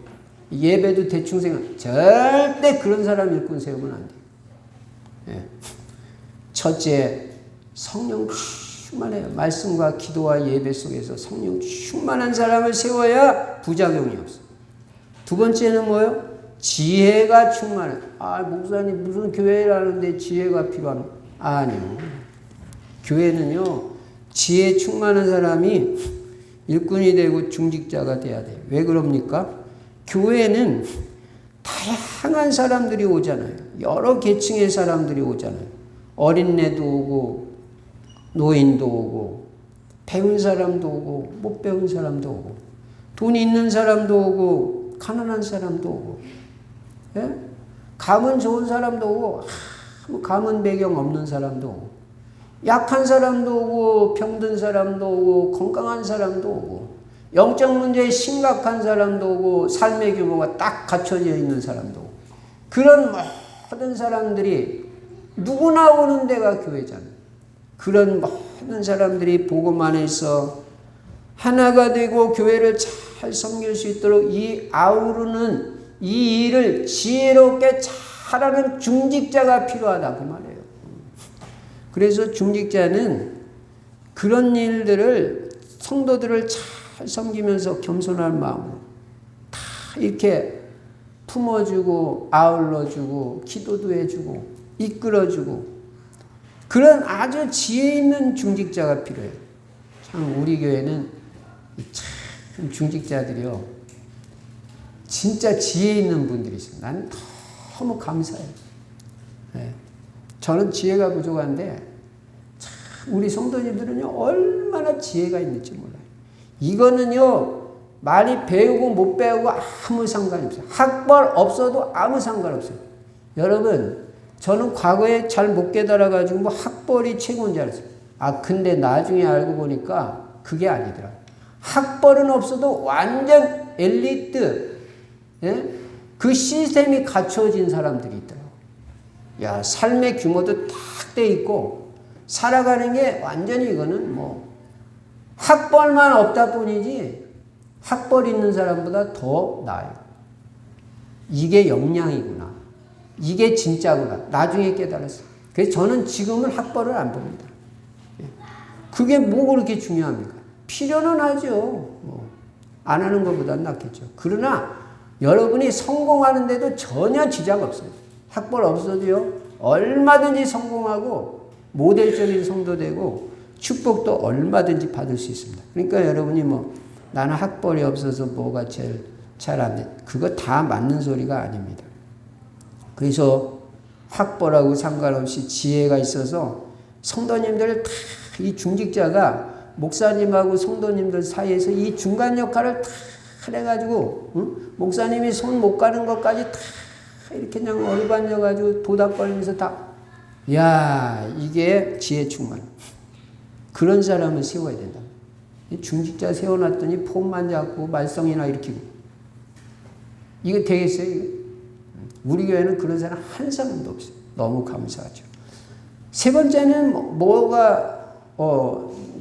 예배도 대충 생각. 절대 그런 사람 일꾼 세우면 안 돼요. 예. 첫째 성령 충만해요. 말씀과 기도와 예배 속에서 성령 충만한 사람을 세워야 부작용이 없어요. 두 번째는 뭐예요? 지혜가 충만해요. 목사님 무슨 교회라는데 지혜가 필요합니다. 아니요. 교회는요. 지혜 충만한 사람이 일꾼이 되고 중직자가 돼야 돼요. 왜 그럽니까? 교회는 다양한 사람들이 오잖아요. 여러 계층의 사람들이 오잖아요. 어린애도 오고 노인도 오고 배운 사람도 오고 못 배운 사람도 오고 돈 있는 사람도 오고 가난한 사람도 오고 예? 감은 좋은 사람도 오고 감은 배경 없는 사람도 오고 약한 사람도 오고 병든 사람도 오고 건강한 사람도 오고 영적 문제에 심각한 사람도 오고 삶의 규모가 딱 갖춰져 있는 사람도 오고 그런 모든 사람들이 누구나 오는 데가 교회잖아요. 그런 모든 사람들이 복음 안에서 하나가 되고 교회를 잘 섬길 수 있도록 이 아우르는 이 일을 지혜롭게 잘하는 중직자가 필요하다 그 말이에요. 그래서 중직자는 그런 일들을 성도들을 잘 섬기면서 겸손한 마음으로 다 이렇게 품어주고 아울러주고 기도도 해주고 이끌어주고 그런 아주 지혜 있는 중직자가 필요해요. 참 우리 교회는 참 중직자들이요 진짜 지혜 있는 분들이 있어요. 나는 너무 감사해요. 네. 저는 지혜가 부족한데 우리 성도님들은요, 얼마나 지혜가 있는지 몰라요. 이거는요, 많이 배우고 못 배우고 아무 상관이 없어요. 학벌 없어도 아무 상관없어요. 여러분, 저는 과거에 잘 못 깨달아가지고 뭐 학벌이 최고인 줄 알았어요. 근데 나중에 알고 보니까 그게 아니더라고요. 학벌은 없어도 완전 엘리트, 예? 그 시스템이 갖춰진 사람들이 있더라고요. 야, 삶의 규모도 딱 돼 있고, 살아가는 게 완전히 이거는 뭐, 학벌만 없다 뿐이지, 학벌 있는 사람보다 더 나아요. 이게 역량이구나. 이게 진짜구나. 나중에 깨달았어요. 그래서 저는 지금은 학벌을 안 봅니다. 그게 뭐 그렇게 중요합니까? 필요는 하죠. 안 하는 것보다는 낫겠죠. 그러나 여러분이 성공하는데도 전혀 지장 없어요. 학벌 없어도요, 얼마든지 성공하고 모델적인 성도 되고 축복도 얼마든지 받을 수 있습니다. 그러니까 여러분이 뭐 나는 학벌이 없어서 뭐가 제일 잘 안 돼. 그거 다 맞는 소리가 아닙니다. 그래서 학벌하고 상관없이 지혜가 있어서 성도님들 다 이 중직자가 목사님하고 성도님들 사이에서 이 중간 역할을 다 해가지고, 응? 목사님이 손 못 가는 것까지 다 이렇게 그냥 얼반져가지고 도닥거리면서 다, 야, 이게 지혜 충만. 그런 사람을 세워야 된다. 중직자 세워놨더니 폼만 잡고 말썽이나 일으키고. 이거 되겠어요? 이거? 우리 교회는 그런 사람 한 사람도 없어요. 너무 감사하죠. 세 번째는 뭐가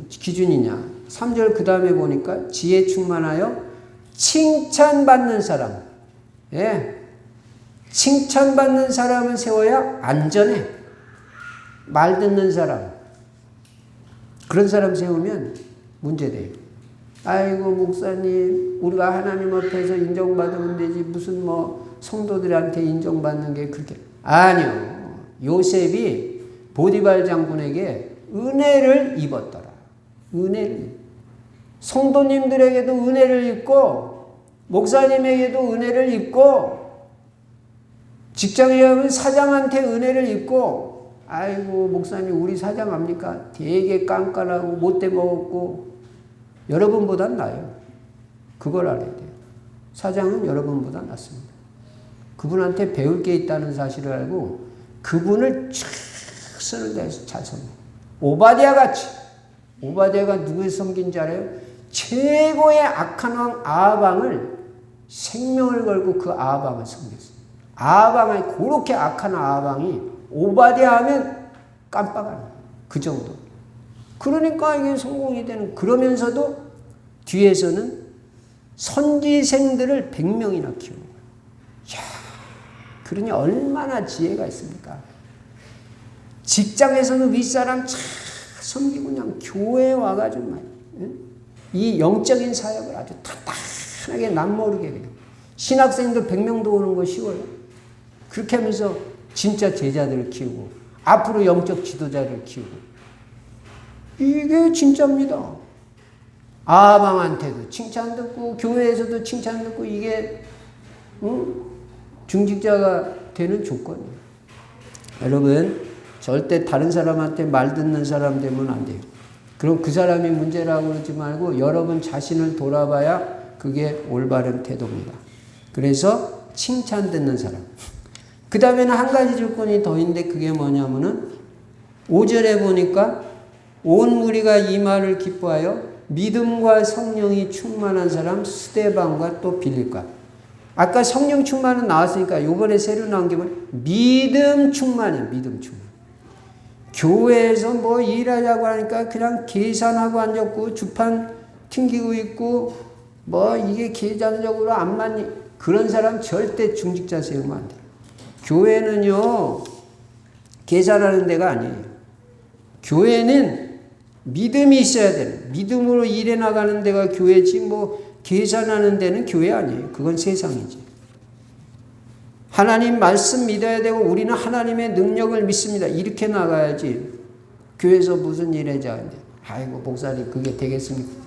기준이냐. 3절 그 다음에 보니까 지혜 충만하여 칭찬받는 사람. 예. 칭찬받는 사람을 세워야 안전해. 말 듣는 사람. 그런 사람 세우면 문제돼요. 아이고 목사님, 우리가 하나님 앞에서 인정받으면 되지 무슨 뭐 성도들한테 인정받는 게 그렇게. 아니요. 요셉이 보디발 장군에게 은혜를 입었더라. 은혜를. 성도님들에게도 은혜를 입고 목사님에게도 은혜를 입고 직장에 가면 사장한테 은혜를 입고, 아이고 목사님 우리 사장 압니까? 되게 깐깐하고 못돼 먹었고 여러분보단 나아요. 그걸 알아야 돼요. 사장은 여러분보다 낫습니다. 그분한테 배울 게 있다는 사실을 알고 그분을 최선을 다해서 잘 섬겨요. 오바댜 같이. 오바댜가 누구를 섬긴 줄 알아요? 최고의 악한 왕 아합왕을 생명을 걸고 그 아합왕을 섬겼어요. 아합왕이 그렇게 악한 아합왕이 오바댜 하면 깜빡하는 거예요. 그 정도. 그러니까 이게 성공이 되는. 그러면서도 뒤에서는 선지생들을 100명이나 키우는 거예요. 이야, 그러니 얼마나 지혜가 있습니까? 직장에서는 윗사람 참 섬기고 그냥 교회에 와가지고 말, 이 영적인 사역을 아주 탄탄하게 남모르게 그냥. 신학생들 100명도 오는 거 쉬워요. 그렇게 하면서 진짜 제자들을 키우고 앞으로 영적 지도자를 키우고 이게 진짜입니다. 아방한테도 칭찬 듣고 교회에서도 칭찬 듣고 이게 중직자가 되는 조건이에요. 여러분 절대 다른 사람한테 말 듣는 사람 되면 안 돼요. 그럼 그 사람이 문제라고 그러지 말고 여러분 자신을 돌아봐야 그게 올바른 태도입니다. 그래서 칭찬 듣는 사람. 그 다음에는 한 가지 조건이 더 있는데 그게 뭐냐면은 5절에 보니까 온 무리가 이 말을 기뻐하여 믿음과 성령이 충만한 사람 스데반과 또 빌립과. 아까 성령 충만은 나왔으니까 이번에 새로 나온 게 뭐예요? 믿음 충만이에요. 믿음 충만. 교회에서 뭐 일하자고 하니까 그냥 계산하고 앉았고 주판 튕기고 있고 뭐 이게 계산적으로 안 맞니? 그런 사람 절대 중직자 세우면 안 돼요. 교회는요 계산하는 데가 아니에요. 교회는 믿음이 있어야 되는, 믿음으로 일해 나가는 데가 교회지 뭐 계산하는 데는 교회 아니에요. 그건 세상이지. 하나님 말씀 믿어야 되고 우리는 하나님의 능력을 믿습니다. 이렇게 나가야지. 교회에서 무슨 일 하자는데 아이고 목사님 그게 되겠습니까?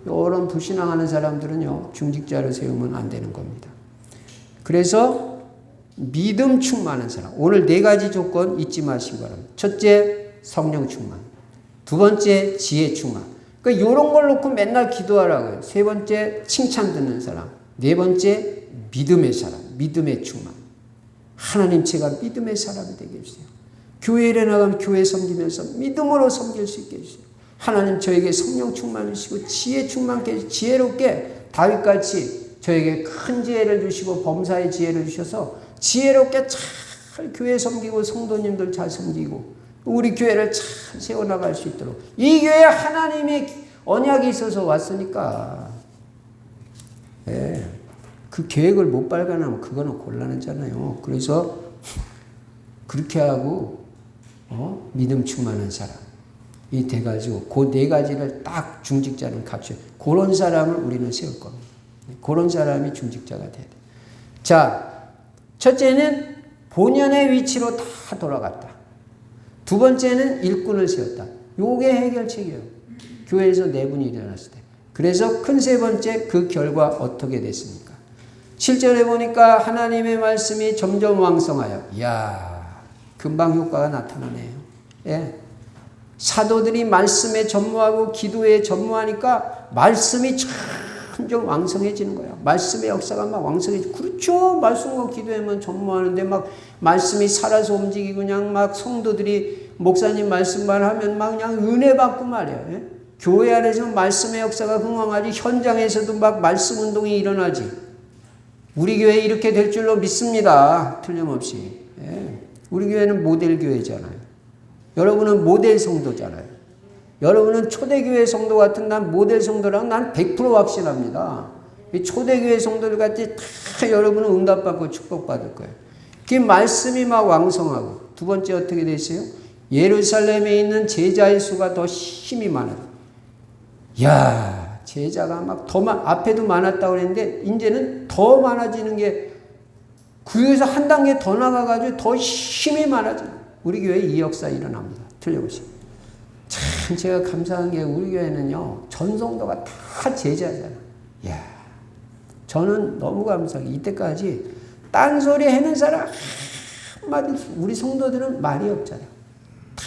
이런 불신앙하는 사람들은요 중직자를 세우면 안 되는 겁니다. 그래서 믿음 충만한 사람. 오늘 4가지 조건 잊지 마시기 바랍니다. 첫째, 성령 충만. 두 번째, 지혜 충만. 그러니까 이런 걸 놓고 맨날 기도하라고요. 세 번째, 칭찬 듣는 사람. 네 번째, 믿음의 사람, 믿음의 충만. 하나님, 제가 믿음의 사람이 되게 해주세요. 교회에 나가면 교회 섬기면서 믿음으로 섬길 수 있게 해주세요. 하나님, 저에게 성령 충만을 주시고 지혜 충만케 해주시고, 지혜롭게 다윗같이 저에게 큰 지혜를 주시고 범사의 지혜를 주셔서 지혜롭게 잘 교회 섬기고 성도님들 잘 섬기고 우리 교회를 잘 세워나갈 수 있도록. 이 교회에 하나님의 언약이 있어서 왔으니까. 예. 그 계획을 못 발견하면 그거는 곤란하잖아요. 그래서 그렇게 하고 믿음 충만한 사람이 돼가지고 그 네 가지를 딱 중직자는 갖춰요. 그런 사람을 우리는 세울 겁니다. 그런 사람이 중직자가 돼야 돼. 자, 첫째는 본연의 위치로 다 돌아갔다. 두 번째는 일꾼을 세웠다. 요게 해결책이에요. 교회에서 내분이 일어났을 때. 그래서 큰 세 번째, 그 결과 어떻게 됐습니까? 7절에 보니까 하나님의 말씀이 점점 왕성하여. 이야, 금방 효과가 나타나네요. 예. 사도들이 말씀에 전무하고 기도에 전무하니까 말씀이 점점 왕성해지는 거예요. 말씀의 역사가 막 왕성해지고. 그렇죠. 말씀과 기도에만 전무하는데 막 말씀이 살아서 움직이고 그냥 막 성도들이 목사님 말씀만 하면 막 그냥 은혜 받고 말이에요. 예? 교회 안에서 말씀의 역사가 흥황하지 현장에서도 막 말씀 운동이 일어나지. 우리 교회 이렇게 될 줄로 믿습니다. 틀림없이. 예. 우리 교회는 모델 교회잖아요. 여러분은 모델 성도잖아요. 여러분은 초대교회 성도 같은 난 모델 성도랑 난 100% 확신합니다. 이 초대교회 성도들 같이 다 여러분은 응답받고 축복받을 거예요. 그 말씀이 막 왕성하고. 두 번째 어떻게 됐어요? 예루살렘에 있는 제자의 수가 더 힘이 많아요. 이야, 제자가 막 더 앞에도 많았다고 그랬는데 이제는 더 많아지는 게 구유에서 한 단계 더 나가가지고 더 힘이 많아져요. 우리 교회에 이 역사 일어납니다. 틀려보시고. 참 제가 감사한 게 우리 교회는요. 전성도가 다 제자잖아요. 이야, 저는 너무 감사하게 이때까지 딴소리 해는 사람 한마디 우리 성도들은 말이 없잖아요. 다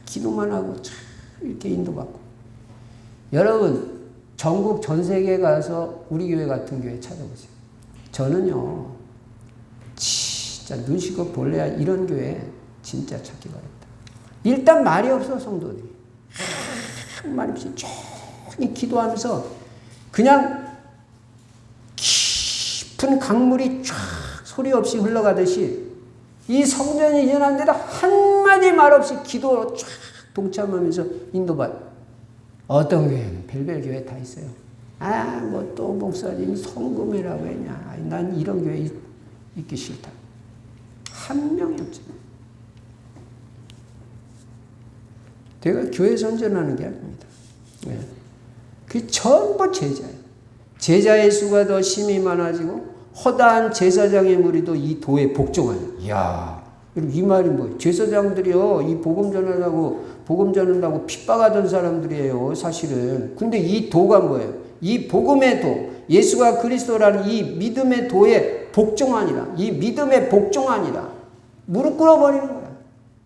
기도만 하고 참 이렇게 인도받고. 여러분 전국 전 세계에 가서 우리 교회 같은 교회 찾아보세요. 저는요. 진짜 눈시껏 볼래야 이런 교회 진짜 찾기가 어렵다. 일단 말이 없어 성도들이. 한마디 없이 조용히 기도하면서 그냥 깊은 강물이 쫙 소리 없이 흘러가듯이 이 성전이 일어났는데도 한마디 말 없이 기도로 쫙 동참하면서 인도받. 어떤 교회는 별별 교회 다 있어요. 아, 뭐 또 목사님이 성금이라고 했냐. 난 이런 교회 있기 싫다. 한 명이 없잖아요. 내가 교회 선전하는 게 아닙니다. 네. 그게 전부 제자예요. 제자의 수가 더 힘이 많아지고 허다한 제사장의 무리도 이 도에 복종하냐. 이야, 이 말이 뭐예요? 제사장들이요, 이 복음 전한다고 핍박하던 사람들이에요, 사실은. 근데 이 도가 뭐예요? 이 복음의 도, 예수가 그리스도라는 이 믿음의 도에 복종하니라. 이 믿음에 복종하니라. 무릎 꿇어버리는 거야.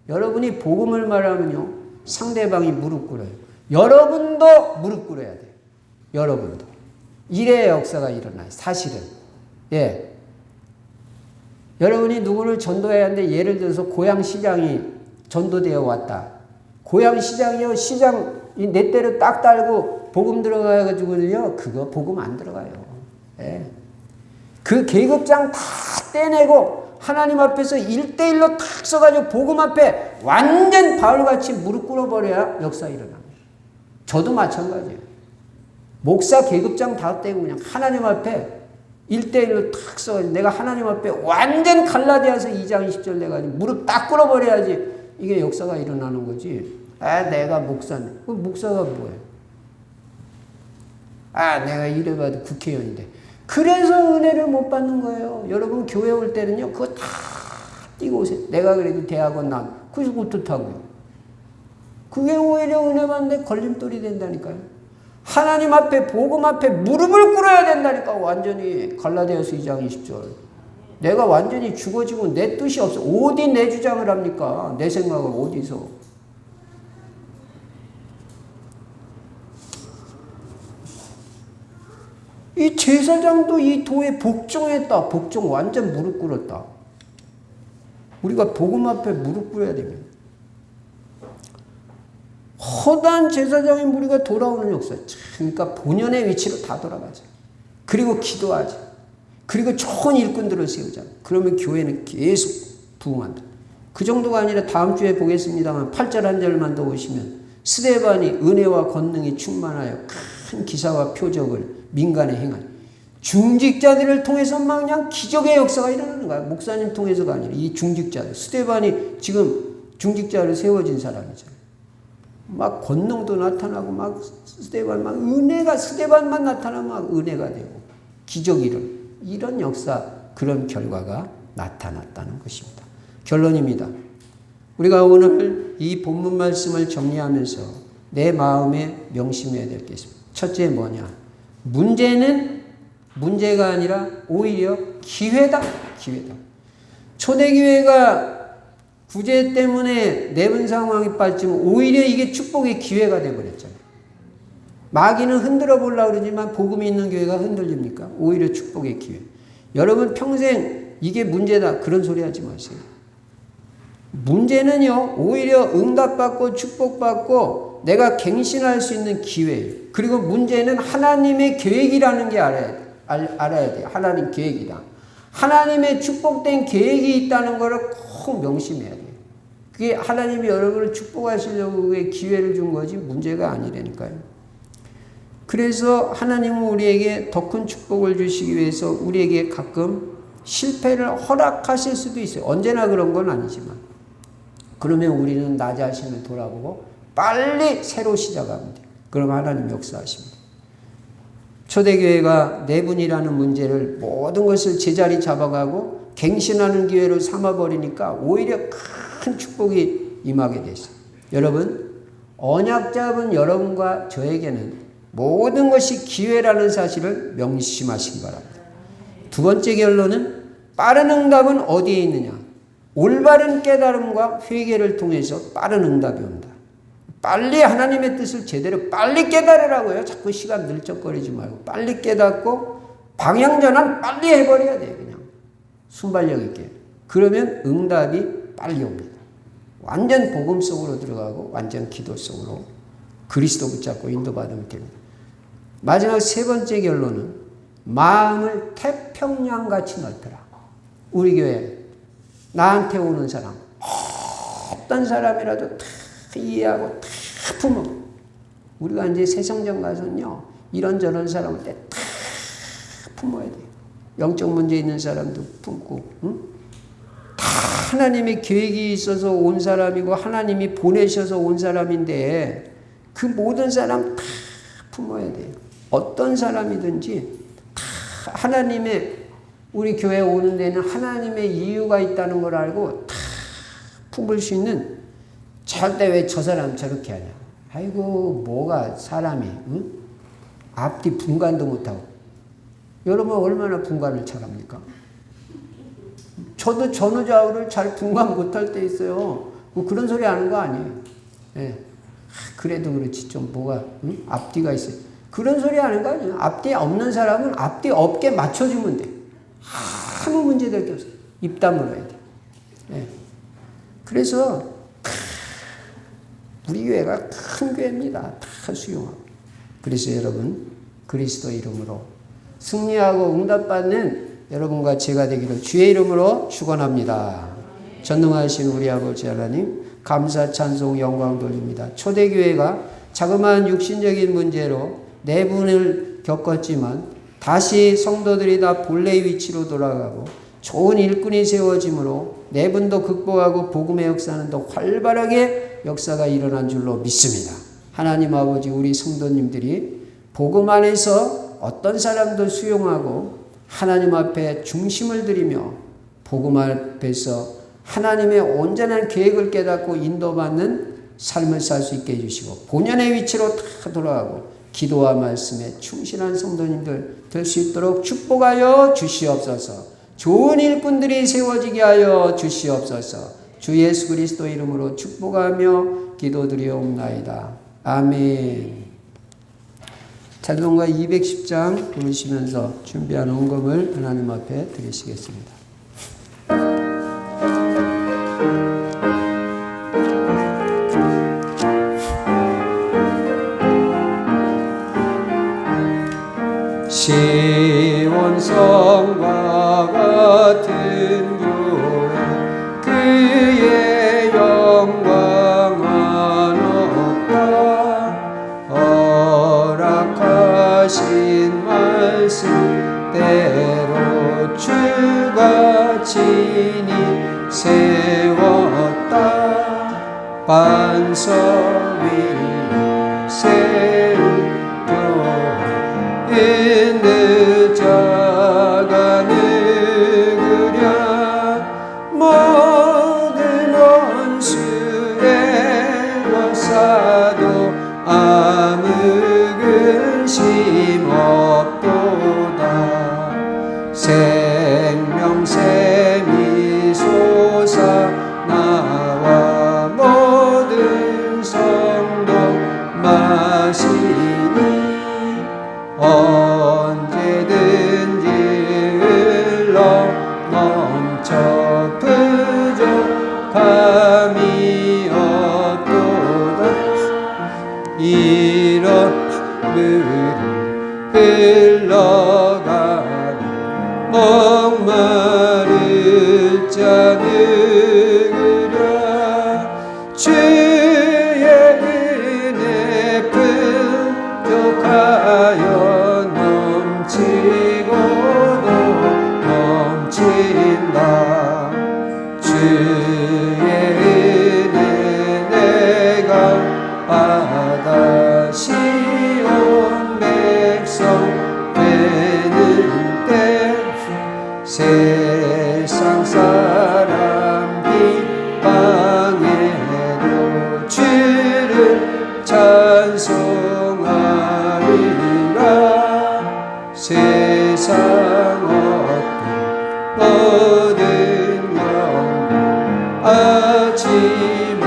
여러분이 복음을 말하면요, 상대방이 무릎 꿇어요. 여러분도 무릎 꿇어야 돼요. 여러분도. 이래의 역사가 일어나요. 사실은. 예. 여러분이 누구를 전도해야 하는데 예를 들어서 고향시장이 전도되어 왔다. 고향시장이요. 시장 내 때를 딱 달고 복음 들어가가지고는요. 그거 복음 안 들어가요. 예. 그 계급장 다 떼내고 하나님 앞에서 1대1로 탁 써가지고 복음 앞에 완전 바울같이 무릎 꿇어버려야 역사 일어납니다. 저도 마찬가지예요. 목사 계급장 다 떼고 그냥 하나님 앞에 1대1로 탁 써가지고 내가 하나님 앞에 완전 갈라디아서 2장 20절 내가지고 무릎 딱 꿇어버려야지 이게 역사가 일어나는 거지. 아, 내가 목사네. 그 목사가 뭐예요? 아, 내가 이래봐도 국회의원인데. 그래서 은혜를 못 받는 거예요. 여러분 교회 올 때는요. 그거 다 띄고 오세요. 내가 그래도 대학원 나온. 그래서 어떻다고요? 그게 오히려 은혜 받는데 걸림돌이 된다니까요. 하나님 앞에 복음 앞에 무릎을 꿇어야 된다니까. 완전히 갈라디아서 2장 20절. 내가 완전히 죽어지고 내 뜻이 없어. 어디 내 주장을 합니까? 내 생각을 어디서. 이 제사장도 이 도에 복종했다. 복종 완전 무릎 꿇었다. 우리가 복음 앞에 무릎 꿇어야 됩니다. 허다한 제사장의 무리가 돌아오는 역사. 그러니까 본연의 위치로 다 돌아가자. 그리고 기도하자. 그리고 좋은 일꾼들을 세우자. 그러면 교회는 계속 부흥한다. 그 정도가 아니라 다음 주에 보겠습니다만 8절 한 절만 더 보시면 스데반이 은혜와 권능이 충만하여 큰 기사와 표적을 민간에 행한 중직자들을 통해서 막 그냥 기적의 역사가 일어나는 거야. 목사님 통해서가 아니라 이 중직자들. 스데반이 지금 중직자로 세워진 사람이잖아요. 막 권능도 나타나고 막 스데반 막 은혜가 스데반만 나타나면 막 은혜가 되고 기적이 이런 역사 그런 결과가 나타났다는 것입니다. 결론입니다. 우리가 오늘 이 본문 말씀을 정리하면서 내 마음에 명심해야 될 게 있습니다. 첫째 뭐냐? 문제가 아니라 오히려 기회다. 기회다. 초대교회가 구제 때문에 내분 상황이 빠지면 오히려 이게 축복의 기회가 되어버렸잖아요. 마귀는 흔들어 보려고 그러지만 복음이 있는 교회가 흔들립니까? 오히려 축복의 기회. 여러분 평생 이게 문제다 그런 소리 하지 마세요. 문제는요 오히려 응답받고 축복받고 내가 갱신할 수 있는 기회예요. 그리고 문제는 하나님의 계획이라는 게 알아야 돼요. 하나님 계획이다. 하나님의 축복된 계획이 있다는 것을 꼭 명심해야 돼요. 그게 하나님이 여러분을 축복하시려고 기회를 준 거지 문제가 아니라니까요. 그래서 하나님은 우리에게 더 큰 축복을 주시기 위해서 우리에게 가끔 실패를 허락하실 수도 있어요. 언제나 그런 건 아니지만. 그러면 우리는 나 자신을 돌아보고 빨리 새로 시작하면 돼요. 그럼 하나님 역사하십니다. 초대교회가 내분이라는 문제를 모든 것을 제자리 잡아가고 갱신하는 기회로 삼아버리니까 오히려 큰 축복이 임하게 됐어요. 여러분 언약 잡은 여러분과 저에게는 모든 것이 기회라는 사실을 명심하시기 바랍니다. 두 번째 결론은 빠른 응답은 어디에 있느냐? 올바른 깨달음과 회개를 통해서 빠른 응답이 온다. 빨리 하나님의 뜻을 제대로 빨리 깨달으라고요. 자꾸 시간 늘적거리지 말고 빨리 깨닫고 방향전환 빨리 해버려야 돼요. 그냥 순발력 있게. 그러면 응답이 빨리 옵니다. 완전 복음 속으로 들어가고 완전 기도 속으로 그리스도 붙잡고 인도받으면 됩니다. 마지막 세 번째 결론은 마음을 태평양같이 넓혀라. 우리 교회 나한테 오는 사람 어떤 사람이라도 다 이해하고 다 품어. 우리가 이제 새성전 가서는요 이런저런 사람을 다 품어야 돼요. 영적 문제 있는 사람도 품고 응? 다 하나님의 계획이 있어서 온 사람이고 하나님이 보내셔서 온 사람인데 그 모든 사람 다 품어야 돼요. 어떤 사람이든지 다 하나님의 우리 교회에 오는 데는 하나님의 이유가 있다는 걸 알고 다 품을 수 있는 절대 왜 저 사람 저렇게 하냐. 아이고 뭐가 사람이 응? 앞뒤 분간도 못하고. 여러분 얼마나 분간을 잘합니까? 저도 전후좌우를 잘 분간 못할 때 있어요. 뭐 그런 소리 하는 거 아니에요. 네. 그래도 그렇지 좀 뭐가 응? 앞뒤가 있어요. 그런 소리 하는 거 아니에요. 앞뒤 없는 사람은 앞뒤 없게 맞춰주면 돼. 아무 문제 될 게 없어요. 입 다물어야 돼. 네. 그래서 우리 교회가 큰 교회입니다. 다 수용하고. 그래서 여러분 그리스도 이름으로 승리하고 응답받는 여러분과 제가 되기를 주의 이름으로 축원합니다. 전능하신 우리 아버지 하나님 감사 찬송 영광 돌립니다. 초대교회가 자그마한 육신적인 문제로 내분을 겪었지만 다시 성도들이 다 본래의 위치로 돌아가고 좋은 일꾼이 세워짐으로 내분도 극복하고 복음의 역사는 더 활발하게 역사가 일어난 줄로 믿습니다. 하나님 아버지 우리 성도님들이 복음 안에서 어떤 사람도 수용하고 하나님 앞에 중심을 들이며 복음 앞에서 하나님의 온전한 계획을 깨닫고 인도받는 삶을 살 수 있게 해주시고 본연의 위치로 다 돌아가고 기도와 말씀에 충실한 성도님들 될 수 있도록 축복하여 주시옵소서. 좋은 일꾼들이 세워지게 하여 주시옵소서. 주 예수 그리스도 이름으로 축복하며 기도드리옵나이다. 아멘. 찬송가 210장 부르시면서 준비한 헌금을 하나님 앞에 드리시겠습니다. 시온성과 같은 교회 그의 영광은 없다. 허락하신 말씀대로 주가 친히 세웠다. 반석 위에 세운 교회 늦어가 누구랴. 모든 원수의 역사도 아무 근심 없도다. 생명샘이 솟아나와 모든 성도 마시니 언제든지 흘러 넘쳐 부족함이 없도다. 이런 물이 흘러가니 목마를 자 누구랴. 주의 은혜 부족하여 넘치고도 넘친다. 주의 은혜 내가 받아 시온 백성 되는 때 세상 사람 비방해도 주를 찬송하리라. 세상 어떤 모든 영광 아침한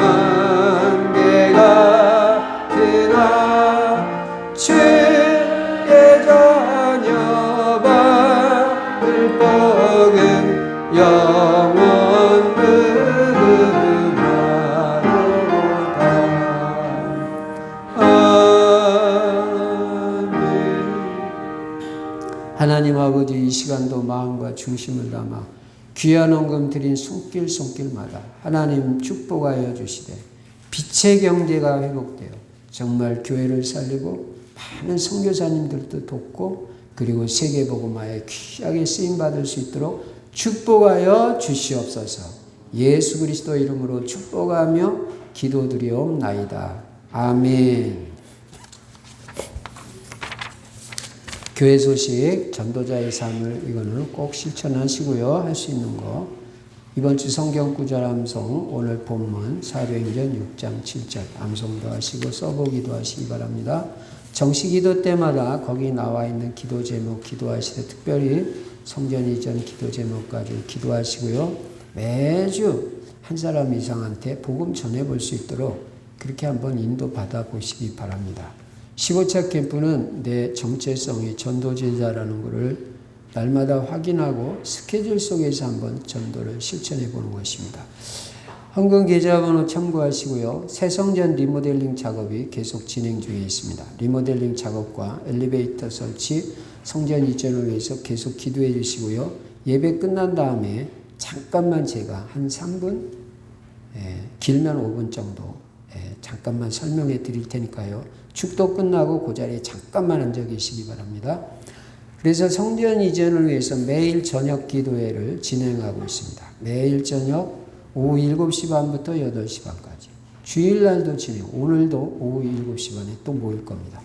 개가 드나 주의 자녀 받을 복음 영원 무궁하도다. 아멘. 하나님 아버지, 이 시간도 마음과 중심을 담아 귀한 헌금 드린 손길마다 하나님 축복하여 주시되 빛의 경제가 회복되어 정말 교회를 살리고 많은 선교사님들도 돕고 그리고 세계복음화에 귀하게 쓰임받을 수 있도록 축복하여 주시옵소서. 예수 그리스도 이름으로 축복하며 기도드리옵나이다. 아멘. 교회 소식, 전도자의 삶을 이거는 꼭 실천하시고요. 할 수 있는 거. 이번 주 성경 구절 암송, 오늘 본문 사도행전 6장 7절 암송도 하시고 써보기도 하시기 바랍니다. 정시기도 때마다 거기 나와 있는 기도 제목 기도하시되 특별히 성전 이전 기도 제목 가지고 기도하시고요. 매주 한 사람 이상한테 복음 전해볼 수 있도록 그렇게 한번 인도 받아보시기 바랍니다. 15차 캠프는 내 정체성이 전도제자라는 것을 날마다 확인하고 스케줄 속에서 한번 전도를 실천해 보는 것입니다. 헌금 계좌번호 참고하시고요. 새 성전 리모델링 작업이 계속 진행 중에 있습니다. 리모델링 작업과 엘리베이터 설치, 성전 이전을 위해서 계속 기도해 주시고요. 예배 끝난 다음에 잠깐만 제가 한 3분, 길면 5분 정도 잠깐만 설명해 드릴 테니까요. 축도 끝나고 그 자리에 잠깐만 앉아 계시기 바랍니다. 그래서 성전 이전을 위해서 매일 저녁 기도회를 진행하고 있습니다. 매일 저녁 오후 7시 반부터 8시 반까지. 주일날도 진행, 오늘도 오후 7시 반에 또 모일 겁니다.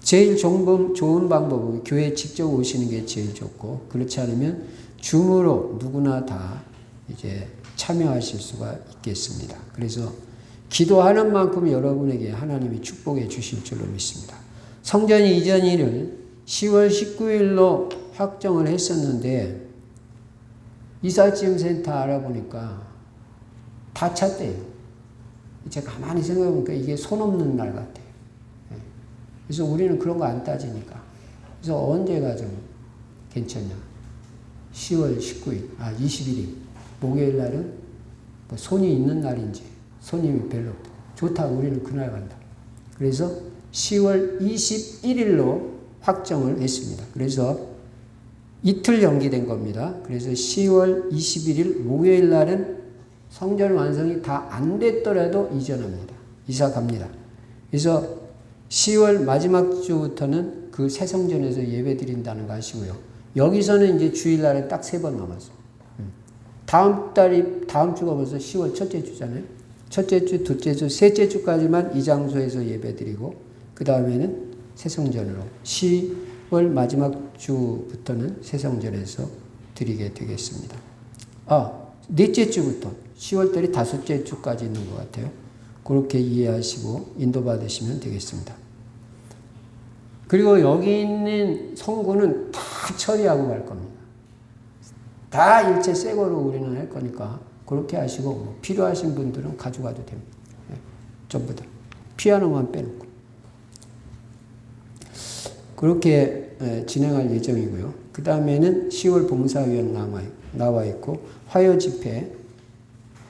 제일 좋은 방법은 교회에 직접 오시는 게 제일 좋고, 그렇지 않으면 줌으로 누구나 다 이제 참여하실 수가 있겠습니다. 그래서 기도하는 만큼 여러분에게 하나님이 축복해 주실 줄로 믿습니다. 성전 이전일을 10월 19일로 확정을 했었는데 이사지원센터 알아보니까 다 찼대요. 제가 가만히 생각해보니까 이게 손 없는 날 같아요. 그래서 우리는 그런 거 안 따지니까. 그래서 언제가 좀 괜찮냐. 10월 19일, 21일. 목요일 날은 뭐 손이 있는 날인지 손님이 별로 없고 좋다. 우리는 그날 간다. 그래서 10월 21일로 확정을 했습니다. 그래서 이틀 연기된 겁니다. 그래서 10월 21일 목요일 날은 성전 완성이 다 안 됐더라도 이전합니다. 이사 갑니다. 그래서 10월 마지막 주부터는 그 새 성전에서 예배 드린다는 거 아시고요. 여기서는 이제 주일날에 딱 3번 남았어요. 다음 주가 벌써 10월 첫째 주잖아요. 첫째 주, 둘째 주, 셋째 주까지만 이 장소에서 예배 드리고 그 다음에는 새 성전으로 10월 마지막 주부터는 새 성전에서 드리게 되겠습니다. 넷째 주부터 10월달이 5째 주까지 있는 것 같아요. 그렇게 이해하시고 인도받으시면 되겠습니다. 그리고 여기 있는 성구는 다 처리하고 갈 겁니다. 다 일체 새 거로 우리는 할 거니까 그렇게 하시고 뭐 필요하신 분들은 가져가도 됩니다. 전부 다. 피아노만 빼놓고. 그렇게 진행할 예정이고요. 그 다음에는 10월 봉사위원 나와 있고 화요 집회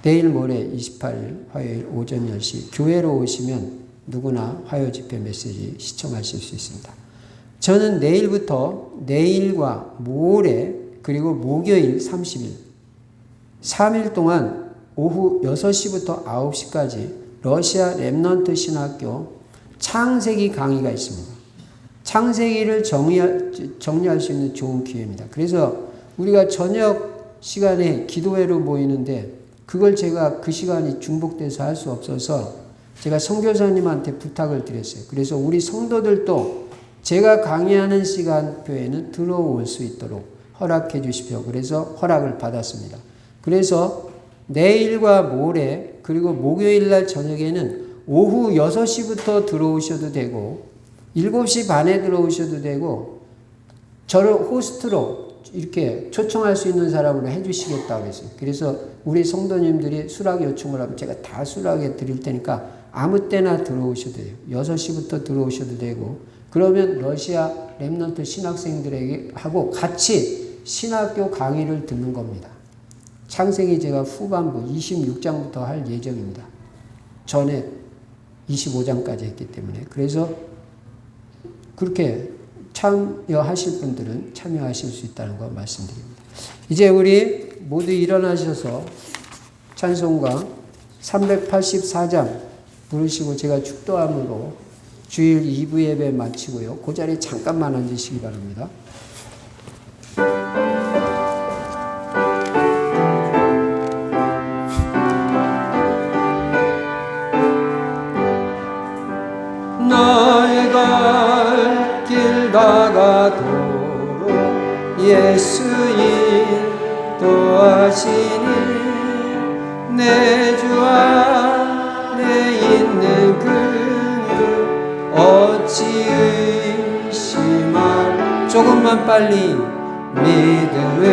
내일 모레 28일 화요일 오전 10시 교회로 오시면 누구나 화요 집회 메시지 시청하실 수 있습니다. 저는 내일과 모레 그리고 목요일 30일 3일 동안 오후 6시부터 9시까지 러시아 렘넌트 신학교 창세기 강의가 있습니다. 창세기를 정리할 수 있는 좋은 기회입니다. 그래서 우리가 저녁 시간에 기도회로 모이는데 그걸 제가 그 시간이 중복돼서 할 수 없어서 제가 선교사님한테 부탁을 드렸어요. 그래서 우리 성도들도 제가 강의하는 시간표에는 들어올 수 있도록 허락해 주십시오. 그래서 허락을 받았습니다. 그래서 내일과 모레 그리고 목요일 날 저녁에는 오후 6시부터 들어오셔도 되고 7시 반에 들어오셔도 되고 저를 호스트로 이렇게 초청할 수 있는 사람으로 해주시겠다고 했어요. 그래서 우리 성도님들이 수락 요청을 하면 제가 다 수락해 드릴 테니까 아무 때나 들어오셔도 돼요. 6시부터 들어오셔도 되고 그러면 러시아 렘넌트 신학생들에게 하고 같이 신학교 강의를 듣는 겁니다. 창세기 제가 후반부 26장부터 할 예정입니다. 전에 25장까지 했기 때문에 그래서 그렇게 참여하실 분들은 참여하실 수 있다는 거 말씀드립니다. 이제 우리 모두 일어나셔서 찬송가 384장 부르시고 제가 축도함으로 주일 2부 예배 마치고요. 그 자리에 잠깐만 앉으시기 바랍니다. 나의 갈 길 다가도록 예수 인도하시니 내 주 안에 있는 그를 어찌 의심할 조금만 빨리 믿음으로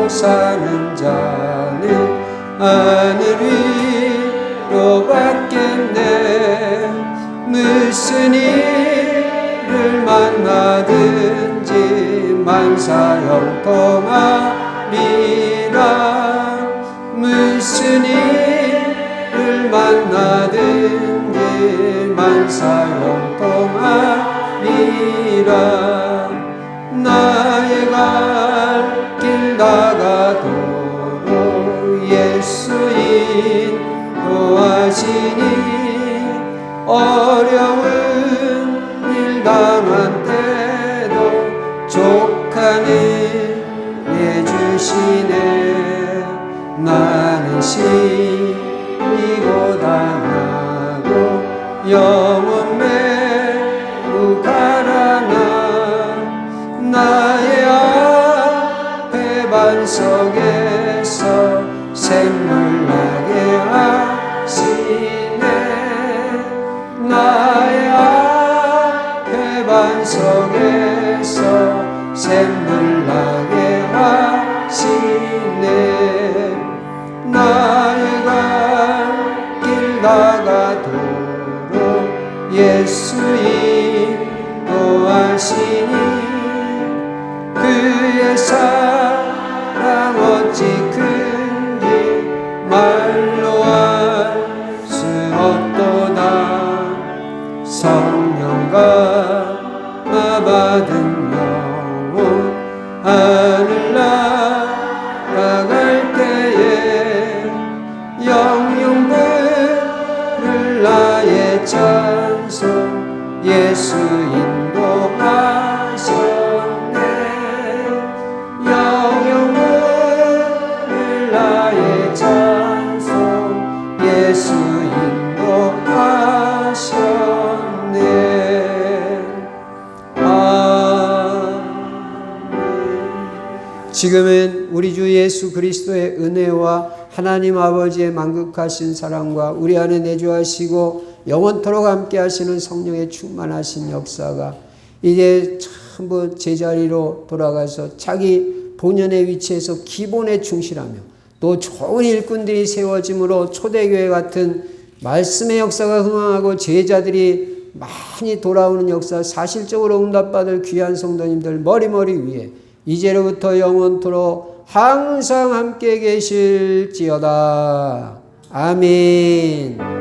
사는 자는 하늘 위로 받겠네 무슨 일을 만나든지 만사형통하리라 무슨 일을 만나든지 만사형통하리라 나의 갈 길 다가도록 예수 인도하시니 어려운 일 당한 때도 족한 은혜 주시네 나는 시리고 당하고 영원 매우 가라나 나의 앞에 반석에서 샘물 나게 하시네 나의 앞에 반석에서 샘물 나게 하시네 나의 갈 길 다가도록 예수 인도하시니 그의 사랑 어찌 큰지 말로 할 수 없도다. 성령과 받은 영혼 하늘 날아갈 때에 영영 부를 나의 찬송 예수 인도하셨네. 영영 부를 나의 찬송 예수 인도하셨네. 지금은 우리 주 예수 그리스도의 은혜와 하나님 아버지의 만극하신 사랑과 우리 안에 내주하시고 영원토록 함께 하시는 성령의 충만하신 역사가 이제 전부 제자리로 돌아가서 자기 본연의 위치에서 기본에 충실하며 또 좋은 일꾼들이 세워짐으로 초대교회 같은 말씀의 역사가 흥황하고 제자들이 많이 돌아오는 역사, 사실적으로 응답받을 귀한 성도님들 머리머리 위에 이제로부터 영원토록 항상 함께 계실지어다. 아멘.